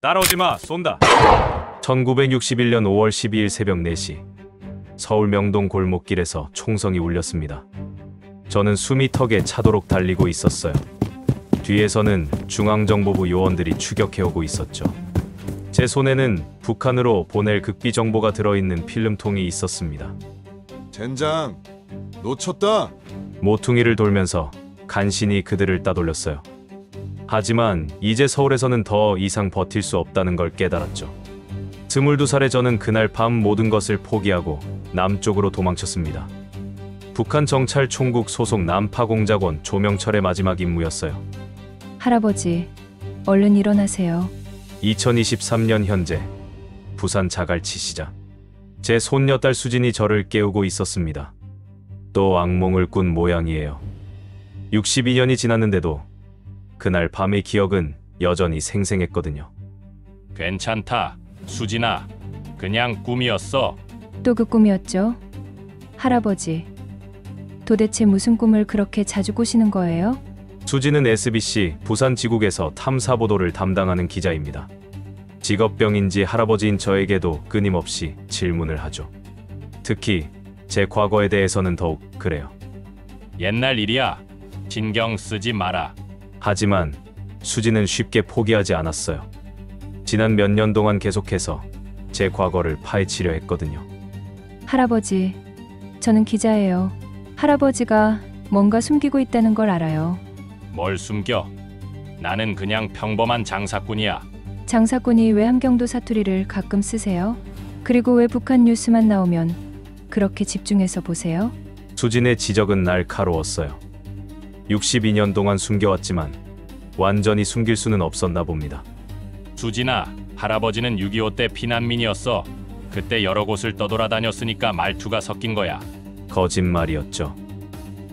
따라오지 마, 쏜다. 1961년 5월 12일 새벽 4시 서울 명동 골목길에서 총성이 울렸습니다. 저는 숨이 턱에 차도록 달리고 있었어요. 뒤에서는 중앙정보부 요원들이 추격해오고 있었죠. 제 손에는 북한으로 보낼 극비 정보가 들어있는 필름통이 있었습니다. 젠장, 놓쳤다. 모퉁이를 돌면서 간신히 그들을 따돌렸어요. 하지만 이제 서울에서는 더 이상 버틸 수 없다는 걸 깨달았죠. 22살의 저는 그날 밤 모든 것을 포기하고 남쪽으로 도망쳤습니다. 북한 정찰 총국 소속 남파공작원 조명철의 마지막 임무였어요. 할아버지, 얼른 일어나세요. 2023년 현재 부산 자갈치 시장. 제 손녀딸 수진이 저를 깨우고 있었습니다. 또 악몽을 꾼 모양이에요. 62년이 지났는데도 그날 밤의 기억은 여전히 생생했거든요. 괜찮다, 수진아. 그냥 꿈이었어. 또 그 꿈이었죠? 할아버지, 도대체 무슨 꿈을 그렇게 자주 꾸시는 거예요? 수진은 SBC 부산지국에서 탐사보도를 담당하는 기자입니다. 직업병인지 할아버지인 저에게도 끊임없이 질문을 하죠. 특히 제 과거에 대해서는 더욱 그래요. 옛날 일이야. 신경 쓰지 마라. 하지만 수진은 쉽게 포기하지 않았어요. 지난 몇 년 동안 계속해서 제 과거를 파헤치려 했거든요. 할아버지, 저는 기자예요. 할아버지가 뭔가 숨기고 있다는 걸 알아요. 뭘 숨겨? 나는 그냥 평범한 장사꾼이야. 장사꾼이 왜 함경도 사투리를 가끔 쓰세요? 그리고 왜 북한 뉴스만 나오면 그렇게 집중해서 보세요? 수진의 지적은 날카로웠어요. 62년 동안 숨겨왔지만 완전히 숨길 수는 없었나 봅니다. 수진아, 할아버지는 6.25 때 피난민이었어. 그때 여러 곳을 떠돌아다녔으니까 말투가 섞인 거야. 거짓말이었죠.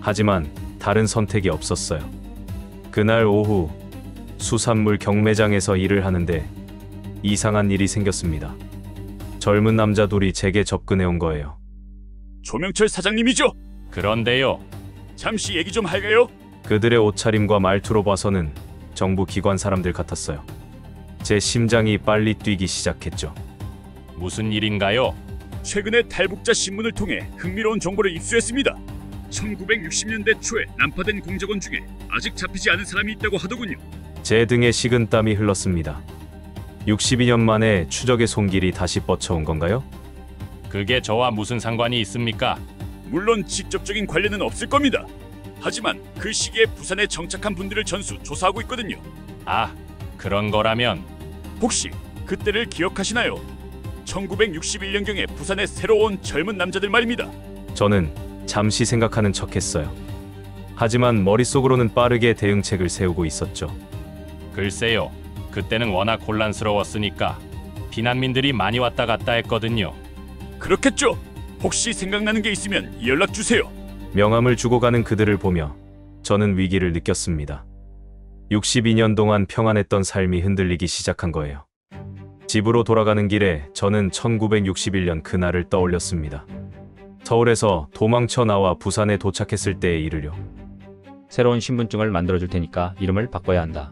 하지만 다른 선택이 없었어요. 그날 오후 수산물 경매장에서 일을 하는데 이상한 일이 생겼습니다. 젊은 남자 둘이 제게 접근해 온 거예요. 조명철 사장님이죠? 그런데요. 잠시 얘기 좀 할까요? 그들의 옷차림과 말투로 봐서는 정부 기관 사람들 같았어요. 제 심장이 빨리 뛰기 시작했죠. 무슨 일인가요? 최근에 탈북자 신문을 통해 흥미로운 정보를 입수했습니다. 1960년대 초에 난파된 공작원 중에 아직 잡히지 않은 사람이 있다고 하더군요. 제 등에 식은땀이 흘렀습니다. 62년 만에 추적의 손길이 다시 뻗쳐온 건가요? 그게 저와 무슨 상관이 있습니까? 물론 직접적인 관련은 없을 겁니다. 하지만 그 시기에 부산에 정착한 분들을 전수 조사하고 있거든요. 아, 그런 거라면 혹시 그때를 기억하시나요? 1961년경에 부산에 새로 온 젊은 남자들 말입니다. 저는 잠시 생각하는 척했어요. 하지만 머릿속으로는 빠르게 대응책을 세우고 있었죠. 글쎄요. 그때는 워낙 혼란스러웠으니까 피난민들이 많이 왔다 갔다 했거든요. 그렇겠죠. 혹시 생각나는 게 있으면 연락 주세요. 명함을 주고 가는 그들을 보며 저는 위기를 느꼈습니다. 62년 동안 평안했던 삶이 흔들리기 시작한 거예요. 집으로 돌아가는 길에 저는 1961년 그날을 떠올렸습니다. 서울에서 도망쳐 나와 부산에 도착했을 때의 일을요. 새로운 신분증을 만들어줄 테니까 이름을 바꿔야 한다.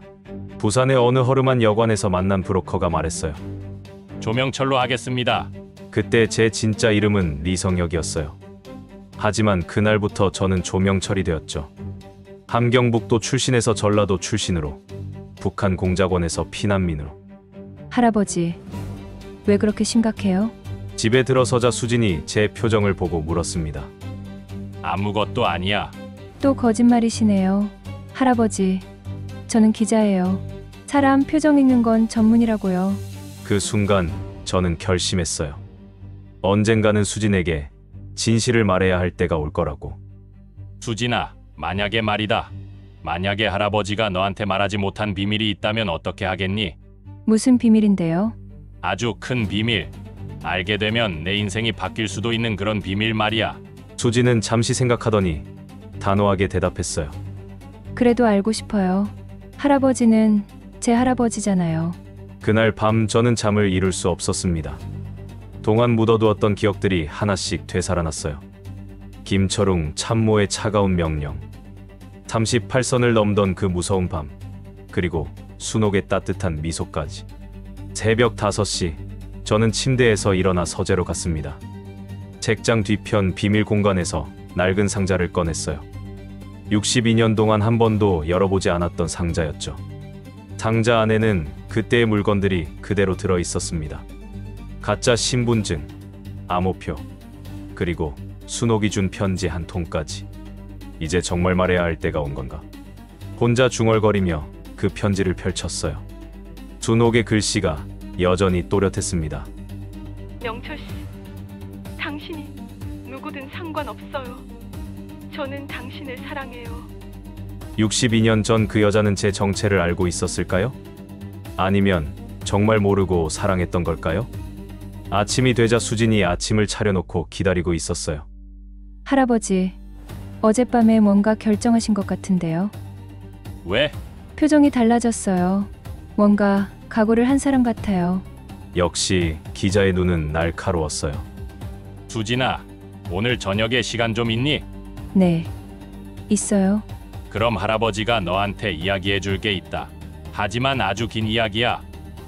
부산의 어느 허름한 여관에서 만난 브로커가 말했어요. 조명철로 하겠습니다. 그때 제 진짜 이름은 리성혁이었어요. 하지만 그날부터 저는 조명철이 되었죠. 함경북도 출신에서 전라도 출신으로, 북한 공작원에서 피난민으로. 할아버지, 왜 그렇게 심각해요? 집에 들어서자 수진이 제 표정을 보고 물었습니다. 아무것도 아니야. 또 거짓말이시네요. 할아버지, 저는 기자예요. 사람 표정 읽는 건 전문이라고요. 그 순간 저는 결심했어요. 언젠가는 수진에게 진실을 말해야 할 때가 올 거라고. 수진아, 만약에 말이다. 만약에 할아버지가 너한테 말하지 못한 비밀이 있다면 어떻게 하겠니? 무슨 비밀인데요? 아주 큰 비밀. 알게 되면 내 인생이 바뀔 수도 있는 그런 비밀 말이야. 수진은 잠시 생각하더니 단호하게 대답했어요. 그래도 알고 싶어요. 할아버지는 제 할아버지잖아요. 그날 밤 저는 잠을 이룰 수 없었습니다. 동안 묻어두었던 기억들이 하나씩 되살아났어요. 김철웅 참모의 차가운 명령, 38선을 넘던 그 무서운 밤, 그리고 순옥의 따뜻한 미소까지. 새벽 5시, 저는 침대에서 일어나 서재로 갔습니다. 책장 뒤편 비밀 공간에서 낡은 상자를 꺼냈어요. 62년 동안 한 번도 열어보지 않았던 상자였죠. 상자 안에는 그때의 물건들이 그대로 들어 있었습니다. 가짜 신분증, 암호표, 그리고 순옥이 준 편지 한 통까지. 이제 정말 말해야 할 때가 온 건가? 혼자 중얼거리며 그 편지를 펼쳤어요. 순옥의 글씨가 여전히 또렷했습니다. 명철 씨, 당신이 누구든 상관없어요. 저는 당신을 사랑해요. 62년 전 그 여자는 제 정체를 알고 있었을까요? 아니면 정말 모르고 사랑했던 걸까요? 아침이 되자 수진이 아침을 차려놓고 기다리고 있었어요. 할아버지, 어젯밤에 뭔가 결정하신 것 같은데요. 왜? 표정이 달라졌어요. 뭔가 각오를 한 사람 같아요. 역시 기자의 눈은 날카로웠어요. 수진아, 오늘 저녁에 시간 좀 있니? 네, 있어요. 그럼 할아버지가 너한테 이야기해 줄 게 있다. 하지만 아주 긴 이야기야.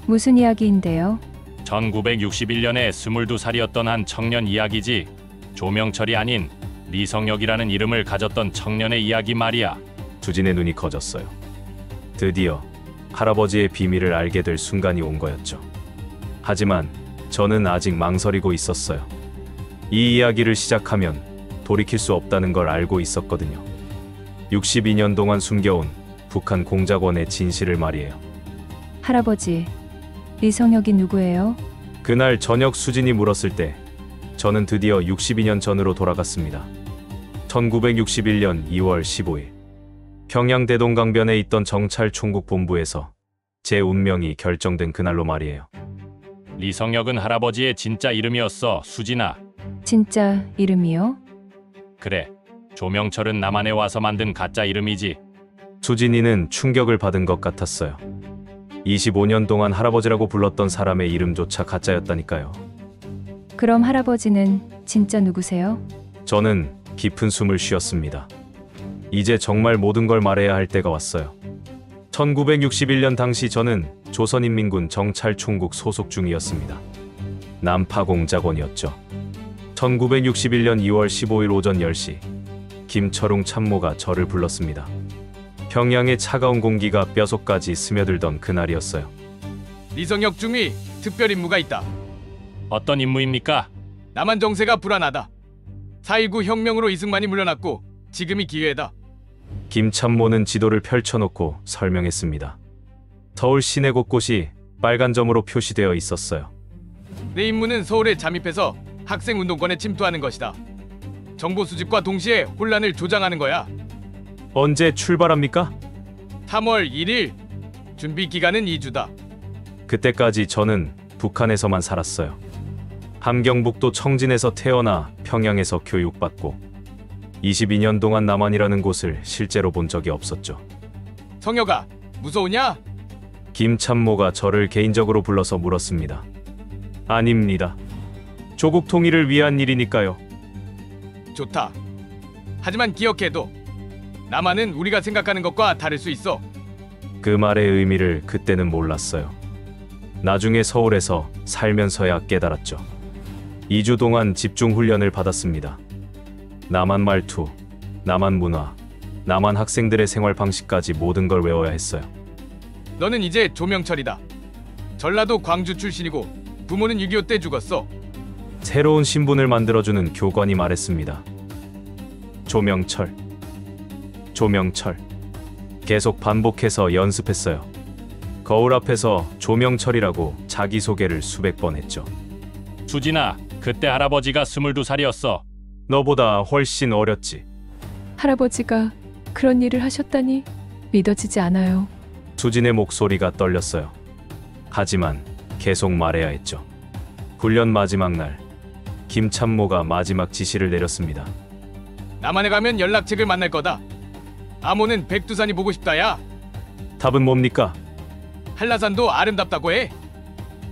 무슨 이야기인데요? 1961년에 22살이었던 한 청년 이야기지. 조명철이 아닌 리성혁이라는 이름을 가졌던 청년의 이야기 말이야. 수진의 눈이 커졌어요. 드디어 할아버지의 비밀을 알게 될 순간이 온 거였죠. 하지만 저는 아직 망설이고 있었어요. 이 이야기를 시작하면 돌이킬 수 없다는 걸 알고 있었거든요. 62년 동안 숨겨온 북한 공작원의 진실을 말이에요. 할아버지, 리성혁이 누구예요? 그날 저녁 수진이 물었을 때 저는 드디어 62년 전으로 돌아갔습니다. 1961년 2월 15일 평양 대동강변에 있던 정찰 총국 본부에서 제 운명이 결정된 그날로 말이에요. 리성혁은 할아버지의 진짜 이름이었어, 수진아. 진짜 이름이요? 그래. 조명철은 남한에 와서 만든 가짜 이름이지. 수진이는 충격을 받은 것 같았어요. 25년 동안 할아버지라고 불렀던 사람의 이름조차 가짜였다니까요. 그럼 할아버지는 진짜 누구세요? 저는 깊은 숨을 쉬었습니다. 이제 정말 모든 걸 말해야 할 때가 왔어요. 1961년 당시 저는 조선인민군 정찰총국 소속 중이었습니다. 남파공작원이었죠. 1961년 2월 15일 오전 10시 김철웅 참모가 저를 불렀습니다. 평양의 차가운 공기가 뼛속까지 스며들던 그날이었어요. 리성혁 중위 특별 임무가 있다. 어떤 임무입니까? 남한 정세가 불안하다. 4.19 혁명으로 이승만이 물러났고 지금이 기회다. 김 참모는 지도를 펼쳐놓고 설명했습니다. 서울 시내 곳곳이 빨간 점으로 표시되어 있었어요. 내 임무는 서울에 잠입해서 학생 운동권에 침투하는 것이다. 정보 수집과 동시에 혼란을 조장하는 거야. 언제 출발합니까? 3월 1일. 준비 기간은 2주다. 그때까지 저는 북한에서만 살았어요. 함경북도 청진에서 태어나 평양에서 교육받고 22년 동안 남한이라는 곳을 실제로 본 적이 없었죠. 성혁아, 무서우냐? 김 참모가 저를 개인적으로 불러서 물었습니다. 아닙니다. 조국 통일을 위한 일이니까요. 좋다. 하지만 기억해도 남한은 우리가 생각하는 것과 다를 수 있어. 그 말의 의미를 그때는 몰랐어요. 나중에 서울에서 살면서야 깨달았죠. 2주 동안 집중 훈련을 받았습니다. 남한 말투, 남한 문화, 남한 학생들의 생활 방식까지 모든 걸 외워야 했어요. 너는 이제 조명철이다. 전라도 광주 출신이고 부모는 6.25 때 죽었어. 새로운 신분을 만들어주는 교관이 말했습니다. 조명철, 조명철. 계속 반복해서 연습했어요. 거울 앞에서 조명철이라고 자기소개를 수백 번 했죠. 수진아, 그때 할아버지가 22살이었어. 너보다 훨씬 어렸지. 할아버지가 그런 일을 하셨다니 믿어지지 않아요. 수진의 목소리가 떨렸어요. 하지만 계속 말해야 했죠. 훈련 마지막 날, 김 참모가 마지막 지시를 내렸습니다. 남한에 가면 연락책을 만날 거다. 암호는 백두산이 보고 싶다야. 답은 뭡니까? 한라산도 아름답다고 해.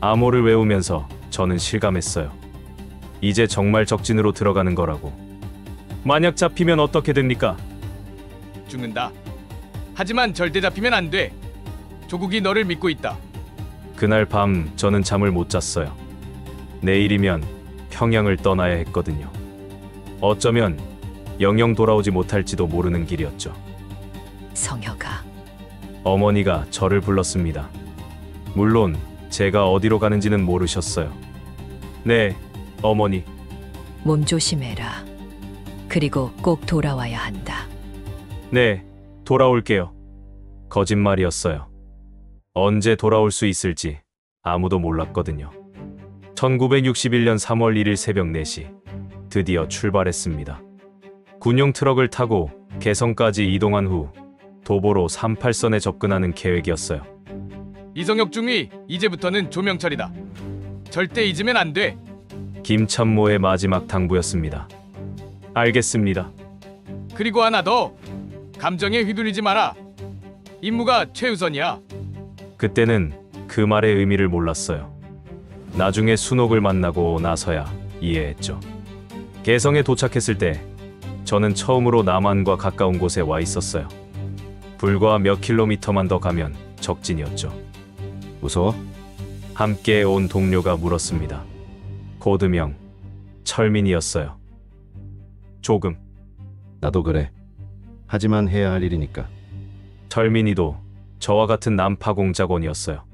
암호를 외우면서 저는 실감했어요. 이제 정말 적진으로 들어가는 거라고. 만약 잡히면 어떻게 됩니까? 죽는다. 하지만 절대 잡히면 안 돼. 조국이 너를 믿고 있다. 그날 밤 저는 잠을 못 잤어요. 내일이면 평양을 떠나야 했거든요. 어쩌면 영영 돌아오지 못할지도 모르는 길이었죠. 성혁아, 어머니가 저를 불렀습니다. 물론 제가 어디로 가는지는 모르셨어요. 네, 어머니. 몸 조심해라. 그리고 꼭 돌아와야 한다. 네, 돌아올게요. 거짓말이었어요. 언제 돌아올 수 있을지 아무도 몰랐거든요. 1961년 3월 1일 새벽 4시 드디어 출발했습니다. 군용 트럭을 타고 개성까지 이동한 후 도보로 38선에 접근하는 계획이었어요. 이성혁 중위, 이제부터는 조명철이다. 절대 잊으면 안 돼. 김참모의 마지막 당부였습니다. 알겠습니다. 그리고 하나 더. 감정에 휘둘리지 마라. 임무가 최우선이야. 그때는 그 말의 의미를 몰랐어요. 나중에 순옥을 만나고 나서야 이해했죠. 개성에 도착했을 때 저는 처음으로 남한과 가까운 곳에 와 있었어요. 불과 몇 킬로미터만 더 가면 적진이었죠. 무서워? 함께 온 동료가 물었습니다. 코드명 철민이었어요. 조금. 나도 그래. 하지만 해야 할 일이니까. 철민이도 저와 같은 난파공작원이었어요.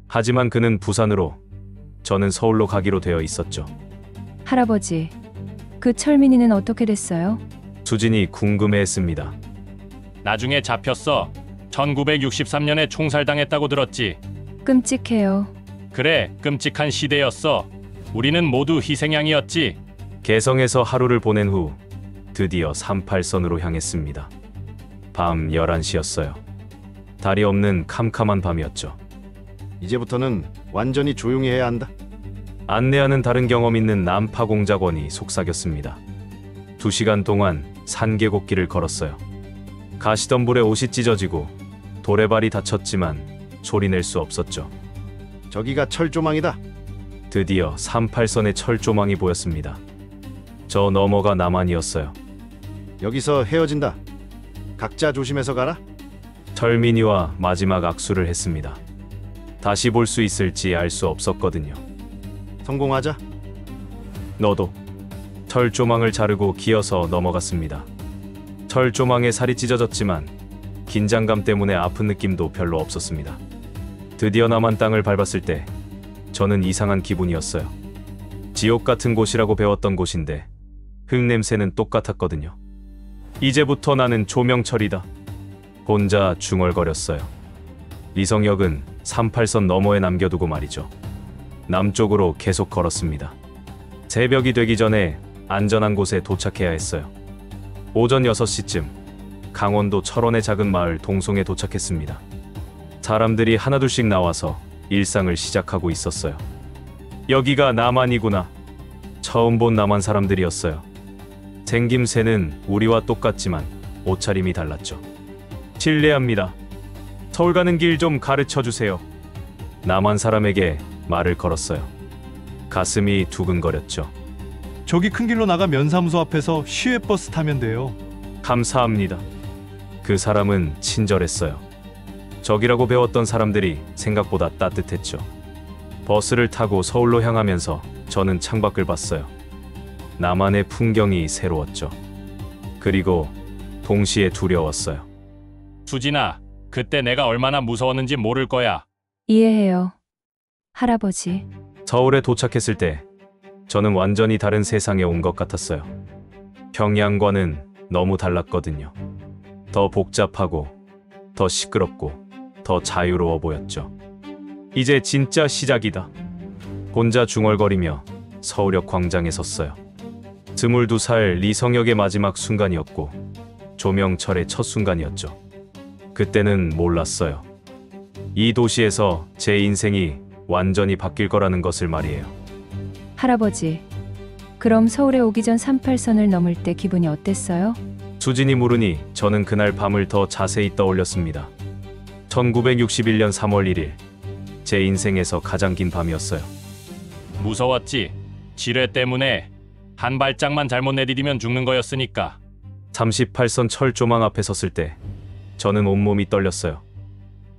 하지만 그는 부산으로, 저는 서울로 가기로 되어 있었죠. 할아버지, 그 철민이는 어떻게 됐어요? 수진이 궁금해했습니다. 나중에 잡혔어. 1963년에 총살당했다고 들었지. 끔찍해요. 그래, 끔찍한 시대였어. 우리는 모두 희생양이었지. 개성에서 하루를 보낸 후 드디어 38선으로 향했습니다. 밤 11시였어요. 달이 없는 캄캄한 밤이었죠. 이제부터는 완전히 조용히 해야 한다. 안내하는 다른 경험 있는 난파공작원이 속삭였습니다. 2시간 동안 산계곡길을 걸었어요. 가시덤불에 옷이 찢어지고 도레발이 다쳤지만 소리낼 수 없었죠. 저기가 철조망이다. 드디어 38선의 철조망이 보였습니다. 저 너머가 남한이었어요. 여기서 헤어진다. 각자 조심해서 가라. 철민이와 마지막 악수를 했습니다. 다시 볼 수 있을지 알 수 없었거든요. 성공하자. 너도. 철조망을 자르고 기어서 넘어갔습니다. 철조망에 살이 찢어졌지만 긴장감 때문에 아픈 느낌도 별로 없었습니다. 드디어 남한 땅을 밟았을 때 저는 이상한 기분이었어요. 지옥 같은 곳이라고 배웠던 곳인데 흙냄새는 똑같았거든요. 이제부터 나는 조명철이다. 혼자 중얼거렸어요. 리성혁은 38선 너머에 남겨두고 말이죠. 남쪽으로 계속 걸었습니다. 새벽이 되기 전에 안전한 곳에 도착해야 했어요. 오전 6시쯤 강원도 철원의 작은 마을 동송에 도착했습니다. 사람들이 하나둘씩 나와서 일상을 시작하고 있었어요. 여기가 남한이구나. 처음 본 남한 사람들이었어요. 생김새는 우리와 똑같지만 옷차림이 달랐죠. 실례합니다. 서울 가는 길 좀 가르쳐 주세요. 남한 사람에게 말을 걸었어요. 가슴이 두근거렸죠. 저기 큰 길로 나가 면사무소 앞에서 시외버스 타면 돼요. 감사합니다. 그 사람은 친절했어요. 적이라고 배웠던 사람들이 생각보다 따뜻했죠. 버스를 타고 서울로 향하면서 저는 창밖을 봤어요. 남한의 풍경이 새로웠죠. 그리고 동시에 두려웠어요. 수진아, 그때 내가 얼마나 무서웠는지 모를 거야. 이해해요. 할아버지. 서울에 도착했을 때 저는 완전히 다른 세상에 온 것 같았어요. 평양과는 너무 달랐거든요. 더 복잡하고 더 시끄럽고 더 자유로워 보였죠. 이제 진짜 시작이다. 혼자 중얼거리며 서울역 광장에 섰어요. 22살 리성혁의 마지막 순간이었고 조명철의 첫 순간이었죠. 그때는 몰랐어요. 이 도시에서 제 인생이 완전히 바뀔 거라는 것을 말이에요. 할아버지, 그럼 서울에 오기 전 38선을 넘을 때 기분이 어땠어요? 수진이 물으니 저는 그날 밤을 더 자세히 떠올렸습니다. 1961년 3월 1일, 제 인생에서 가장 긴 밤이었어요. 무서웠지. 지뢰 때문에 한 발짝만 잘못 내디디면 죽는 거였으니까. 38선 철조망 앞에 섰을 때 저는 온몸이 떨렸어요.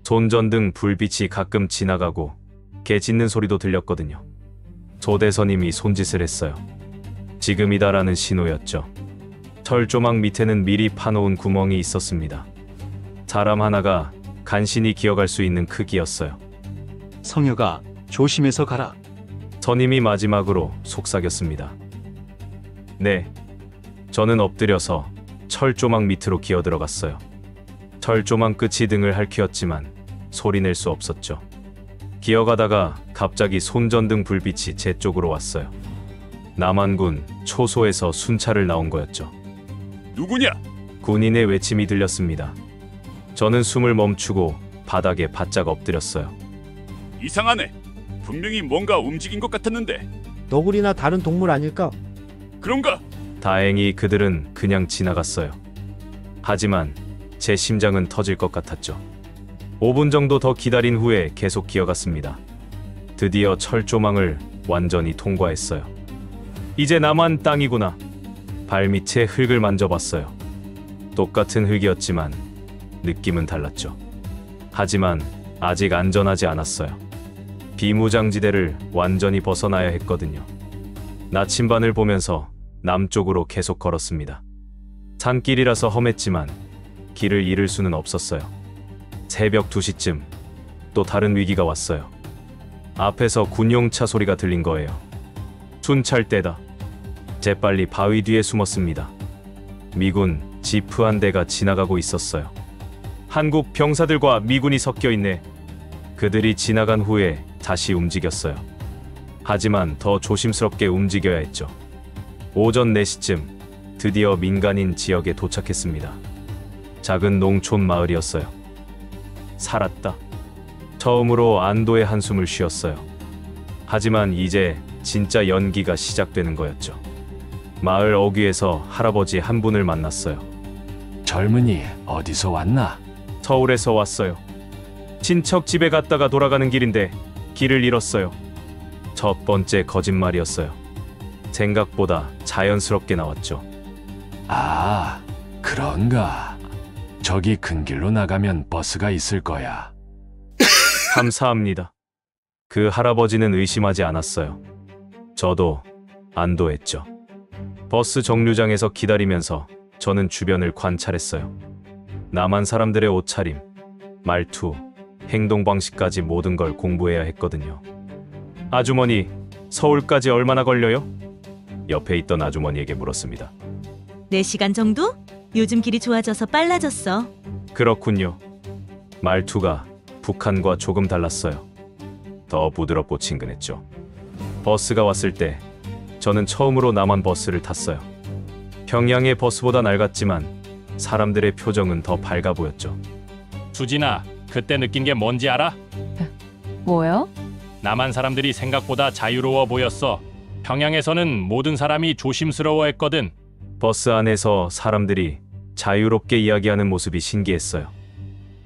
손전등 불빛이 가끔 지나가고 개 짖는 소리도 들렸거든요. 소대선님이 손짓을 했어요. 지금이다라는 신호였죠. 철조망 밑에는 미리 파놓은 구멍이 있었습니다. 사람 하나가 간신히 기어갈 수 있는 크기였어요. 성혁아, 조심해서 가라. 선임이 마지막으로 속삭였습니다. 네. 저는 엎드려서 철조망 밑으로 기어 들어갔어요. 철조망 끝이 등을 핥히었지만 소리낼 수 없었죠. 기어가다가 갑자기 손전등 불빛이 제 쪽으로 왔어요. 남한군 초소에서 순찰을 나온 거였죠. 누구냐? 군인의 외침이 들렸습니다. 저는 숨을 멈추고 바닥에 바짝 엎드렸어요. 이상하네. 분명히 뭔가 움직인 것 같았는데. 너구리나 다른 동물 아닐까? 그런가? 다행히 그들은 그냥 지나갔어요. 하지만 제 심장은 터질 것 같았죠. 5분 정도 더 기다린 후에 계속 기어갔습니다. 드디어 철조망을 완전히 통과했어요. 이제 남한 땅이구나. 발밑에 흙을 만져봤어요. 똑같은 흙이었지만 느낌은 달랐죠. 하지만 아직 안전하지 않았어요. 비무장지대를 완전히 벗어나야 했거든요. 나침반을 보면서 남쪽으로 계속 걸었습니다. 산길이라서 험했지만 길을 잃을 수는 없었어요. 새벽 2시쯤 또 다른 위기가 왔어요. 앞에서 군용차 소리가 들린 거예요. 순찰대다. 재빨리 바위 뒤에 숨었습니다. 미군 지프 한 대가 지나가고 있었어요. 한국 병사들과 미군이 섞여 있네. 그들이 지나간 후에 다시 움직였어요. 하지만 더 조심스럽게 움직여야 했죠. 오전 4시쯤 드디어 민간인 지역에 도착했습니다. 작은 농촌 마을이었어요. 살았다. 처음으로 안도의 한숨을 쉬었어요. 하지만 이제 진짜 연기가 시작되는 거였죠. 마을 어귀에서 할아버지 한 분을 만났어요. 젊은이 어디서 왔나? 서울에서 왔어요. 친척 집에 갔다가 돌아가는 길인데 길을 잃었어요. 첫 번째 거짓말이었어요. 생각보다 자연스럽게 나왔죠. 아, 그런가. 저기 큰 길로 나가면 버스가 있을 거야. 감사합니다. 그 할아버지는 의심하지 않았어요. 저도 안도했죠. 버스 정류장에서 기다리면서 저는 주변을 관찰했어요. 남한 사람들의 옷차림, 말투, 행동 방식까지 모든 걸 공부해야 했거든요. 아주머니, 서울까지 얼마나 걸려요? 옆에 있던 아주머니에게 물었습니다. 4시간 정도? 요즘 길이 좋아져서 빨라졌어. 그렇군요. 말투가 북한과 조금 달랐어요. 더 부드럽고 친근했죠. 버스가 왔을 때 저는 처음으로 남한 버스를 탔어요. 평양의 버스보다 낡았지만 사람들의 표정은 더 밝아 보였죠. 수진아, 그때 느낀 게 뭔지 알아? 뭐요? 남한 사람들이 생각보다 자유로워 보였어. 평양에서는 모든 사람이 조심스러워했거든. 버스 안에서 사람들이 자유롭게 이야기하는 모습이 신기했어요.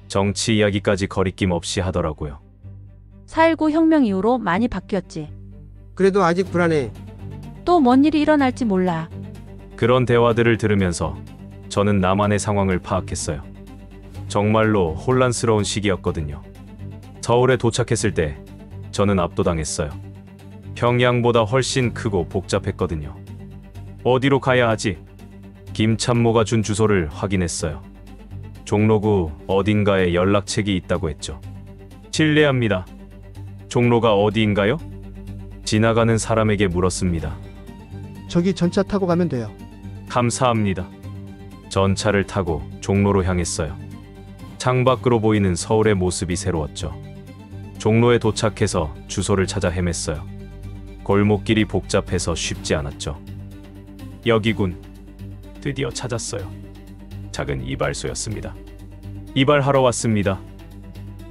정치 이야기까지 거리낌 없이 하더라고요. 4.19 혁명 이후로 많이 바뀌었지. 그래도 아직 불안해. 또 뭔 일이 일어날지 몰라. 그런 대화들을 들으면서 저는 남한의 상황을 파악했어요. 정말로 혼란스러운 시기였거든요. 서울에 도착했을 때 저는 압도당했어요. 평양보다 훨씬 크고 복잡했거든요. 어디로 가야 하지? 김참모가 준 주소를 확인했어요. 종로구 어딘가에 연락책이 있다고 했죠. 실례합니다. 종로가 어디인가요? 지나가는 사람에게 물었습니다. 저기 전차 타고 가면 돼요. 감사합니다. 전차를 타고 종로로 향했어요. 창밖으로 보이는 서울의 모습이 새로웠죠. 종로에 도착해서 주소를 찾아 헤맸어요. 골목길이 복잡해서 쉽지 않았죠. 여기군. 드디어 찾았어요. 작은 이발소였습니다. 이발하러 왔습니다.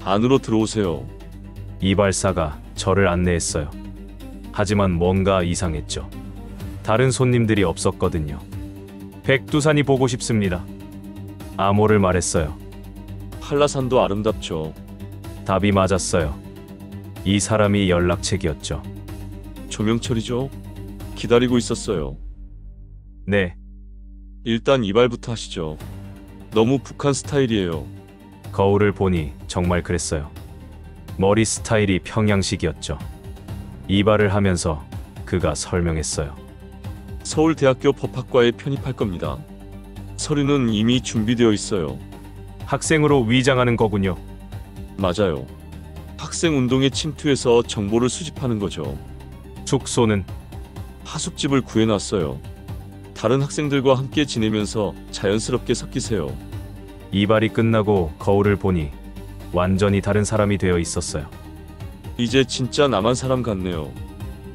안으로 들어오세요. 이발사가 저를 안내했어요. 하지만 뭔가 이상했죠. 다른 손님들이 없었거든요. 백두산이 보고 싶습니다. 암호를 말했어요. 한라산도 아름답죠. 답이 맞았어요. 이 사람이 연락책이었죠. 조명철이죠? 기다리고 있었어요. 네. 일단 이발부터 하시죠. 너무 북한 스타일이에요. 거울을 보니 정말 그랬어요. 머리 스타일이 평양식이었죠. 이발을 하면서 그가 설명했어요. 서울대학교 법학과에 편입할 겁니다. 서류는 이미 준비되어 있어요. 학생으로 위장하는 거군요. 맞아요. 학생 운동에 침투해서 정보를 수집하는 거죠. 숙소는? 하숙집을 구해놨어요. 다른 학생들과 함께 지내면서 자연스럽게 섞이세요. 이발이 끝나고 거울을 보니 완전히 다른 사람이 되어 있었어요. 이제 진짜 남한 사람 같네요.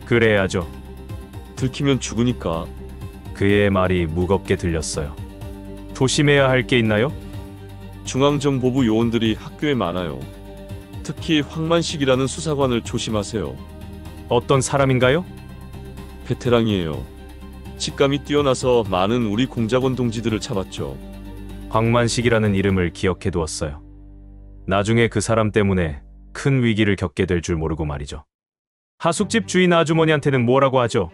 그래야죠. 들키면 죽으니까. 그의 말이 무겁게 들렸어요. 조심해야 할 게 있나요? 중앙정보부 요원들이 학교에 많아요. 특히 황만식이라는 수사관을 조심하세요. 어떤 사람인가요? 베테랑이에요. 직감이 뛰어나서 많은 우리 공작원 동지들을 잡았죠. 황만식이라는 이름을 기억해 두었어요. 나중에 그 사람 때문에 큰 위기를 겪게 될 줄 모르고 말이죠. 하숙집 주인 아주머니한테는 뭐라고 하죠?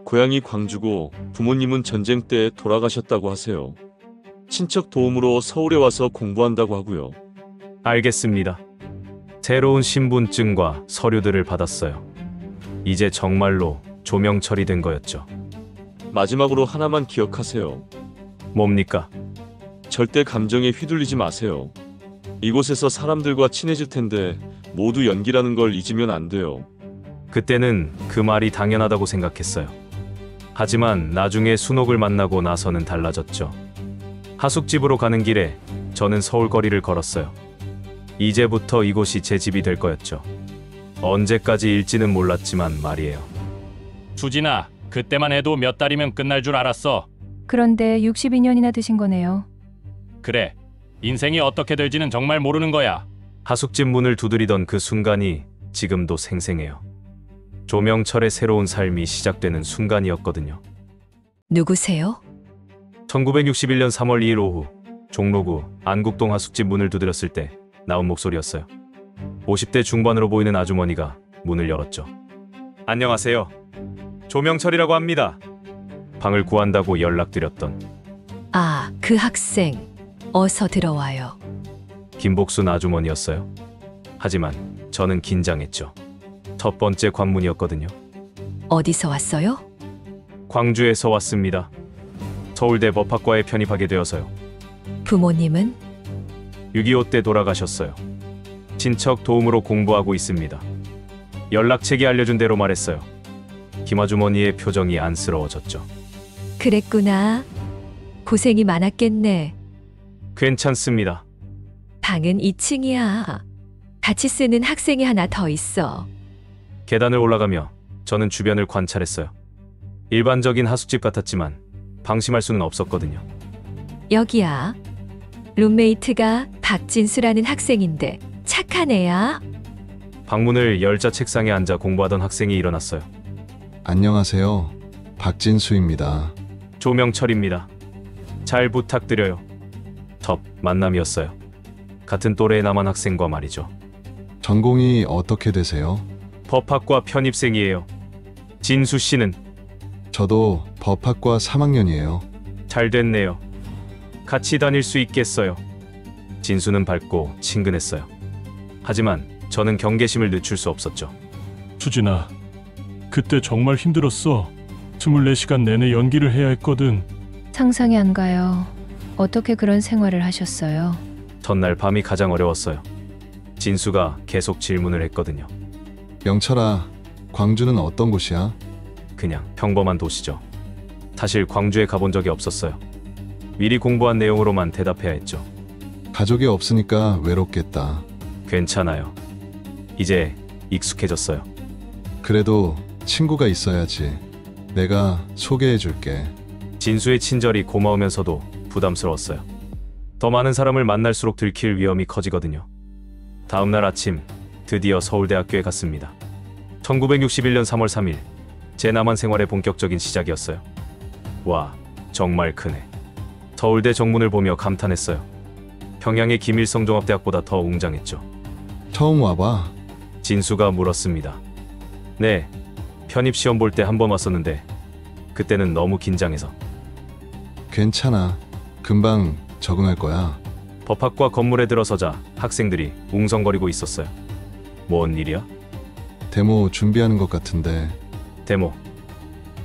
고향이 광주고 부모님은 전쟁 때 돌아가셨다고 하세요. 친척 도움으로 서울에 와서 공부한다고 하고요. 알겠습니다. 새로운 신분증과 서류들을 받았어요. 이제 정말로 조명 처리된 거였죠. 마지막으로 하나만 기억하세요. 뭡니까? 절대 감정에 휘둘리지 마세요. 이곳에서 사람들과 친해질 텐데 모두 연기라는 걸 잊으면 안 돼요. 그때는 그 말이 당연하다고 생각했어요. 하지만 나중에 순옥을 만나고 나서는 달라졌죠. 하숙집으로 가는 길에 저는 서울 거리를 걸었어요. 이제부터 이곳이 제 집이 될 거였죠. 언제까지일지는 몰랐지만 말이에요. 수진아, 그때만 해도 몇 달이면 끝날 줄 알았어. 그런데 62년이나 드신 거네요. 그래, 인생이 어떻게 될지는 정말 모르는 거야. 하숙집 문을 두드리던 그 순간이 지금도 생생해요. 조명철의 새로운 삶이 시작되는 순간이었거든요. 누구세요? 1961년 3월 2일 오후 종로구 안국동 하숙집 문을 두드렸을 때 나온 목소리였어요. 50대 중반으로 보이는 아주머니가 문을 열었죠. 안녕하세요. 조명철이라고 합니다. 방을 구한다고 연락드렸던. 아, 그 학생. 어서 들어와요. 김복순 아주머니였어요. 하지만 저는 긴장했죠. 첫 번째 관문이었거든요. 어디서 왔어요? 광주에서 왔습니다. 서울대 법학과에 편입하게 되어서요. 부모님은? 6.25 때 돌아가셨어요. 친척 도움으로 공부하고 있습니다. 연락책이 알려준 대로 말했어요. 김 아주머니의 표정이 안쓰러워졌죠. 그랬구나. 고생이 많았겠네. 괜찮습니다. 방은 2층이야. 같이 쓰는 학생이 하나 더 있어. 계단을 올라가며 저는 주변을 관찰했어요. 일반적인 하숙집 같았지만 방심할 수는 없었거든요. 여기야. 룸메이트가 박진수라는 학생인데 착한 애야. 방문을 열자 책상에 앉아 공부하던 학생이 일어났어요. 안녕하세요. 박진수입니다. 조명철입니다. 잘 부탁드려요. 첫 만남이었어요. 같은 또래의 남한 학생과 말이죠. 전공이 어떻게 되세요? 법학과 편입생이에요. 진수 씨는? 저도 법학과 3학년이에요. 잘 됐네요. 같이 다닐 수 있겠어요. 진수는 밝고 친근했어요. 하지만 저는 경계심을 늦출 수 없었죠. 수진아, 그때 정말 힘들었어. 24시간 내내 연기를 해야 했거든. 상상이 안 가요. 어떻게 그런 생활을 하셨어요? 전날 밤이 가장 어려웠어요. 진수가 계속 질문을 했거든요. 명철아, 광주는 어떤 곳이야? 그냥 평범한 도시죠. 사실 광주에 가본 적이 없었어요. 미리 공부한 내용으로만 대답해야 했죠. 가족이 없으니까 외롭겠다. 괜찮아요. 이제 익숙해졌어요. 그래도 친구가 있어야지. 내가 소개해줄게. 진수의 친절이 고마우면서도 부담스러웠어요. 더 많은 사람을 만날수록 들킬 위험이 커지거든요. 다음날 아침 드디어 서울대학교에 갔습니다. 1961년 3월 3일 제 남한 생활의 본격적인 시작이었어요. 와, 정말 크네. 서울대 정문을 보며 감탄했어요. 평양의 김일성 종합대학보다 더 웅장했죠. 처음 와봐? 진수가 물었습니다. 네, 편입시험 볼 때 한 번 왔었는데 그때는 너무 긴장해서. 괜찮아. 금방 적응할 거야. 법학과 건물에 들어서자 학생들이 웅성거리고 있었어요. 뭔 일이야? 데모 준비하는 것 같은데. 데모.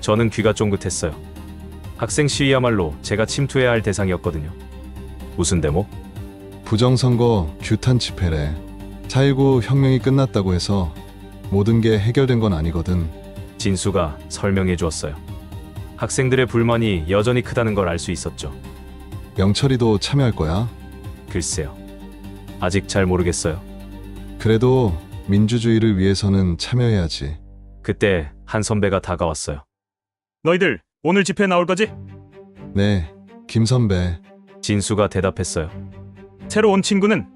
저는 귀가 쫑긋했어요. 학생 시위야말로 제가 침투해야 할 대상이었거든요. 무슨 데모? 부정선거 규탄 집회래. 4.19 혁명이 끝났다고 해서 모든 게 해결된 건 아니거든. 진수가 설명해 주었어요. 학생들의 불만이 여전히 크다는 걸 알 수 있었죠. 명철이도 참여할 거야? 글쎄요. 아직 잘 모르겠어요. 그래도 민주주의를 위해서는 참여해야지. 그때 한 선배가 다가왔어요. 너희들 오늘 집회 나올 거지? 네, 김 선배. 진수가 대답했어요. 새로 온 친구는?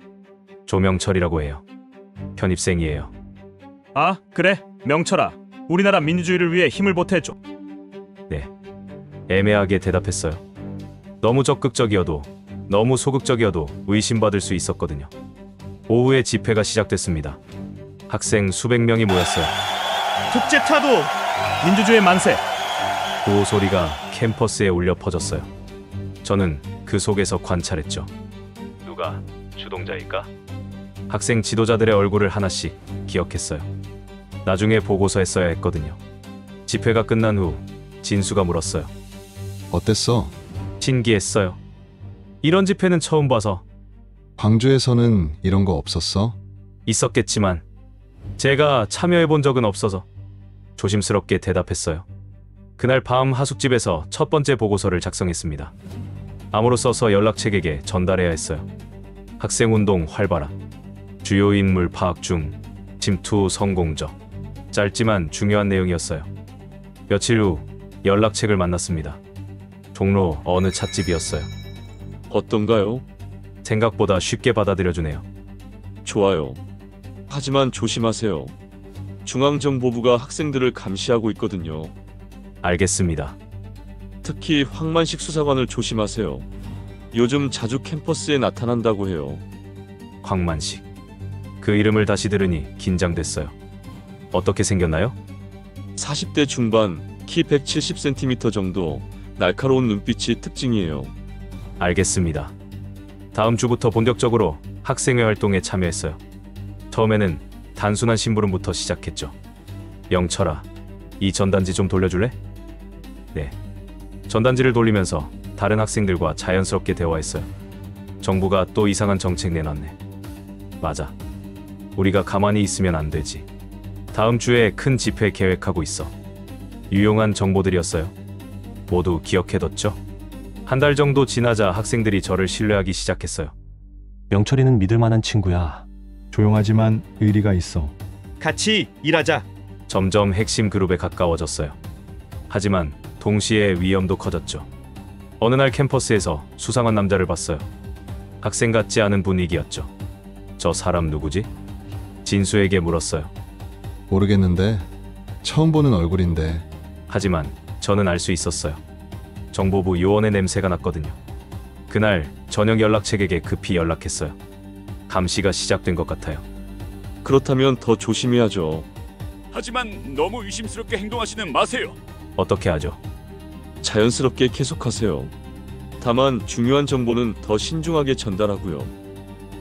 조명철이라고 해요. 편입생이에요. 아, 그래. 명철아. 우리나라 민주주의를 위해 힘을 보태줘. 네. 애매하게 대답했어요. 너무 적극적이어도 너무 소극적이어도 의심받을 수 있었거든요. 오후에 집회가 시작됐습니다. 학생 수백 명이 모였어요. 국제 타도 민주주의 만세. 구호 소리가 캠퍼스에 울려 퍼졌어요. 저는 그 속에서 관찰했죠. 누가 주동자일까? 학생 지도자들의 얼굴을 하나씩 기억했어요. 나중에 보고서에 써야 했거든요. 집회가 끝난 후 진수가 물었어요. 어땠어? 신기했어요. 이런 집회는 처음 봐서. 광주에서는 이런 거 없었어? 있었겠지만 제가 참여해본 적은 없어서 조심스럽게 대답했어요. 그날 밤 하숙집에서 첫 번째 보고서를 작성했습니다. 암호로 써서 연락책에게 전달해야 했어요. 학생운동 활발화, 주요 인물 파악 중, 침투 성공적. 짧지만 중요한 내용이었어요. 며칠 후 연락책을 만났습니다. 종로 어느 찻집이었어요. 어떤가요? 생각보다 쉽게 받아들여주네요. 좋아요. 하지만 조심하세요. 중앙정보부가 학생들을 감시하고 있거든요. 알겠습니다. 특히 황만식 수사관을 조심하세요. 요즘 자주 캠퍼스에 나타난다고 해요. 황만식. 그 이름을 다시 들으니 긴장됐어요. 어떻게 생겼나요? 40대 중반, 키 170cm 정도, 날카로운 눈빛이 특징이에요. 알겠습니다. 다음 주부터 본격적으로 학생회 활동에 참여했어요. 처음에는 단순한 심부름부터 시작했죠. 영철아, 이 전단지 좀 돌려줄래? 네. 전단지를 돌리면서 다른 학생들과 자연스럽게 대화했어요. 정부가 또 이상한 정책 내놨네. 맞아. 우리가 가만히 있으면 안 되지. 다음 주에 큰 집회 계획하고 있어. 유용한 정보들이었어요. 모두 기억해뒀죠? 한 달 정도 지나자 학생들이 저를 신뢰하기 시작했어요. 명철이는 믿을 만한 친구야. 조용하지만 의리가 있어. 같이 일하자. 점점 핵심 그룹에 가까워졌어요. 하지만 동시에 위험도 커졌죠. 어느 날 캠퍼스에서 수상한 남자를 봤어요. 학생 같지 않은 분위기였죠. 저 사람 누구지? 진수에게 물었어요. 모르겠는데 처음 보는 얼굴인데. 하지만 저는 알 수 있었어요. 정보부 요원의 냄새가 났거든요. 그날 저녁 연락책에게 급히 연락했어요. 감시가 시작된 것 같아요. 그렇다면 더 조심해야죠. 하지만 너무 의심스럽게 행동하시는 마세요. 어떻게 하죠? 자연스럽게 계속하세요. 다만 중요한 정보는 더 신중하게 전달하고요.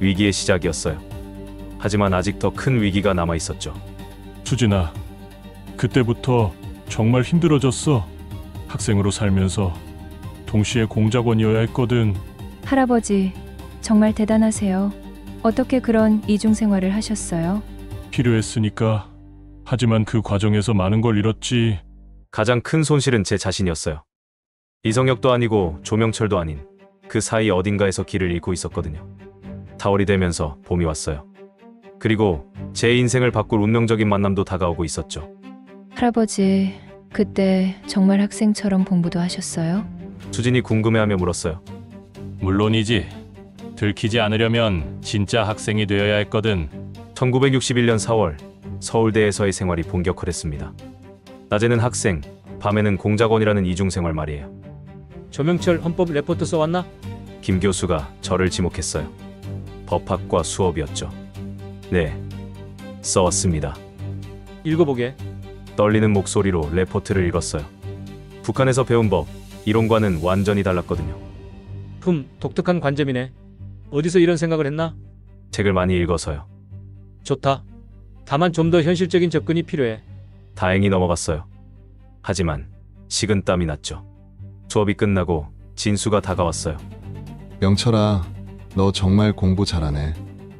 위기의 시작이었어요. 하지만 아직 더 큰 위기가 남아 있었죠. 수진아, 그때부터 정말 힘들어졌어. 학생으로 살면서 동시에 공작원이어야 했거든. 할아버지, 정말 대단하세요. 어떻게 그런 이중 생활을 하셨어요? 필요했으니까. 하지만 그 과정에서 많은 걸 잃었지. 가장 큰 손실은 제 자신이었어요. 이성혁도 아니고 조명철도 아닌 그 사이 어딘가에서 길을 잃고 있었거든요. 4월이 되면서 봄이 왔어요. 그리고 제 인생을 바꿀 운명적인 만남도 다가오고 있었죠. 할아버지, 그때 정말 학생처럼 공부도 하셨어요? 수진이 궁금해하며 물었어요. 물론이지. 들키지 않으려면 진짜 학생이 되어야 했거든. 1961년 4월 서울대에서의 생활이 본격화를 했습니다. 낮에는 학생, 밤에는 공작원이라는 이중생활 말이에요. 조명철 헌법 레포트 써왔나? 김 교수가 저를 지목했어요. 법학과 수업이었죠. 네, 써왔습니다. 읽어보게. 떨리는 목소리로 레포트를 읽었어요. 북한에서 배운 법, 이론과는 완전히 달랐거든요. 독특한 관점이네. 어디서 이런 생각을 했나? 책을 많이 읽어서요. 좋다. 다만 좀 더 현실적인 접근이 필요해. 다행히 넘어갔어요. 하지만 식은땀이 났죠. 수업이 끝나고 진수가 다가왔어요. 명철아, 너 정말 공부 잘하네.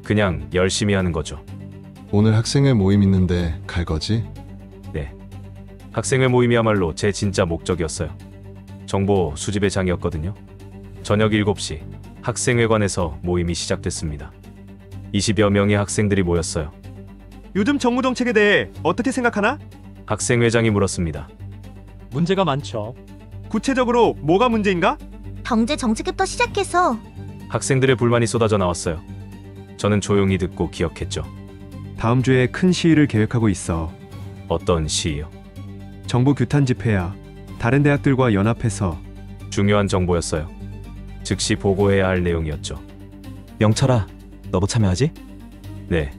그냥 열심히 하는 거죠. 오늘 학생회 모임 있는데 갈 거지? 네. 학생회 모임이야말로 제 진짜 목적이었어요. 정보 수집의 장이었거든요. 저녁 7시 학생회관에서 모임이 시작됐습니다. 20여 명의 학생들이 모였어요. 요즘 정부 정책에 대해 어떻게 생각하나? 학생회장이 물었습니다. 문제가 많죠. 구체적으로 뭐가 문제인가? 경제 정책부터 시작해서 학생들의 불만이 쏟아져 나왔어요. 저는 조용히 듣고 기억했죠. 다음 주에 큰 시위를 계획하고 있어. 어떤 시위요? 정부 규탄 집회야. 다른 대학들과 연합해서. 중요한 정보였어요. 즉시 보고해야 할 내용이었죠. 명철아, 너도 참여하지? 네,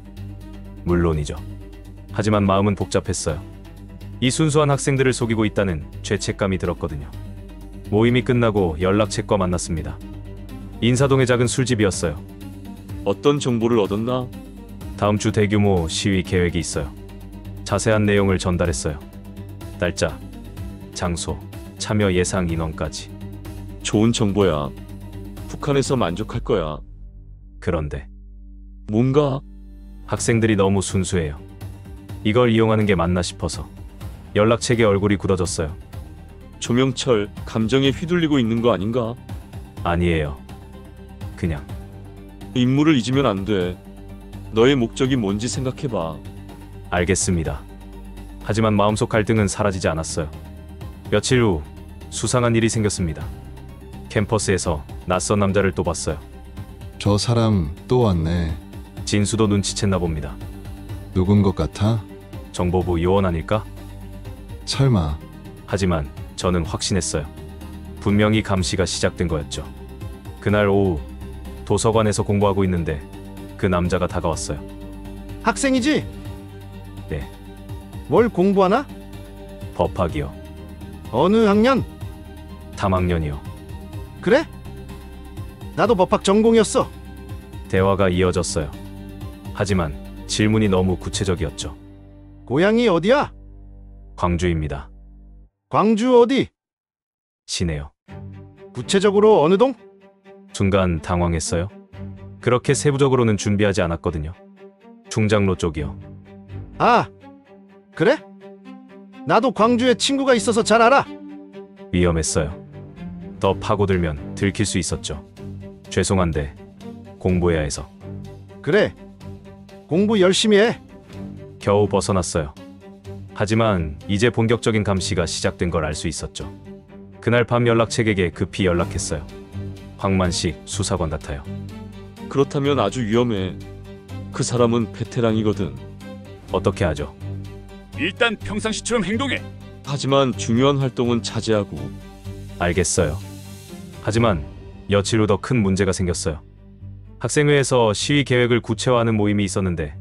물론이죠. 하지만 마음은 복잡했어요. 이 순수한 학생들을 속이고 있다는 죄책감이 들었거든요. 모임이 끝나고 연락책과 만났습니다. 인사동의 작은 술집이었어요. 어떤 정보를 얻었나? 다음 주 대규모 시위 계획이 있어요. 자세한 내용을 전달했어요. 날짜, 장소, 참여 예상 인원까지. 좋은 정보야. 북한에서 만족할 거야. 그런데 뭔가? 학생들이 너무 순수해요. 이걸 이용하는 게 맞나 싶어서 연락책에 얼굴이 굳어졌어요. 조명철, 감정에 휘둘리고 있는 거 아닌가? 아니에요. 그냥 임무를 잊으면 안 돼. 너의 목적이 뭔지 생각해봐. 알겠습니다. 하지만 마음속 갈등은 사라지지 않았어요. 며칠 후 수상한 일이 생겼습니다. 캠퍼스에서 낯선 남자를 또 봤어요. 저 사람 또 왔네. 진수도 눈치챘나 봅니다. 누군 것 같아? 정보부 요원 아닐까? 설마. 하지만 저는 확신했어요. 분명히 감시가 시작된 거였죠. 그날 오후 도서관에서 공부하고 있는데 그 남자가 다가왔어요. 학생이지? 네. 뭘 공부하나? 법학이요. 어느 학년? 3학년이요. 그래? 나도 법학 전공이었어. 대화가 이어졌어요. 하지만 질문이 너무 구체적이었죠. 고향이 어디야? 광주입니다. 광주 어디? 시내요. 구체적으로 어느 동? 순간 당황했어요. 그렇게 세부적으로는 준비하지 않았거든요. 충장로 쪽이요. 아, 그래? 나도 광주에 친구가 있어서 잘 알아. 위험했어요. 더 파고들면 들킬 수 있었죠. 죄송한데 공부해야 해서. 그래, 공부 열심히 해. 겨우 벗어났어요. 하지만 이제 본격적인 감시가 시작된 걸 알 수 있었죠. 그날 밤 연락책에게 급히 연락했어요. 황만식 수사관 같아요. 그렇다면 아주 위험해. 그 사람은 베테랑이거든. 어떻게 하죠? 일단 평상시처럼 행동해. 하지만 중요한 활동은 자제하고. 알겠어요. 하지만 며칠 후 더 큰 문제가 생겼어요. 학생회에서 시위 계획을 구체화하는 모임이 있었는데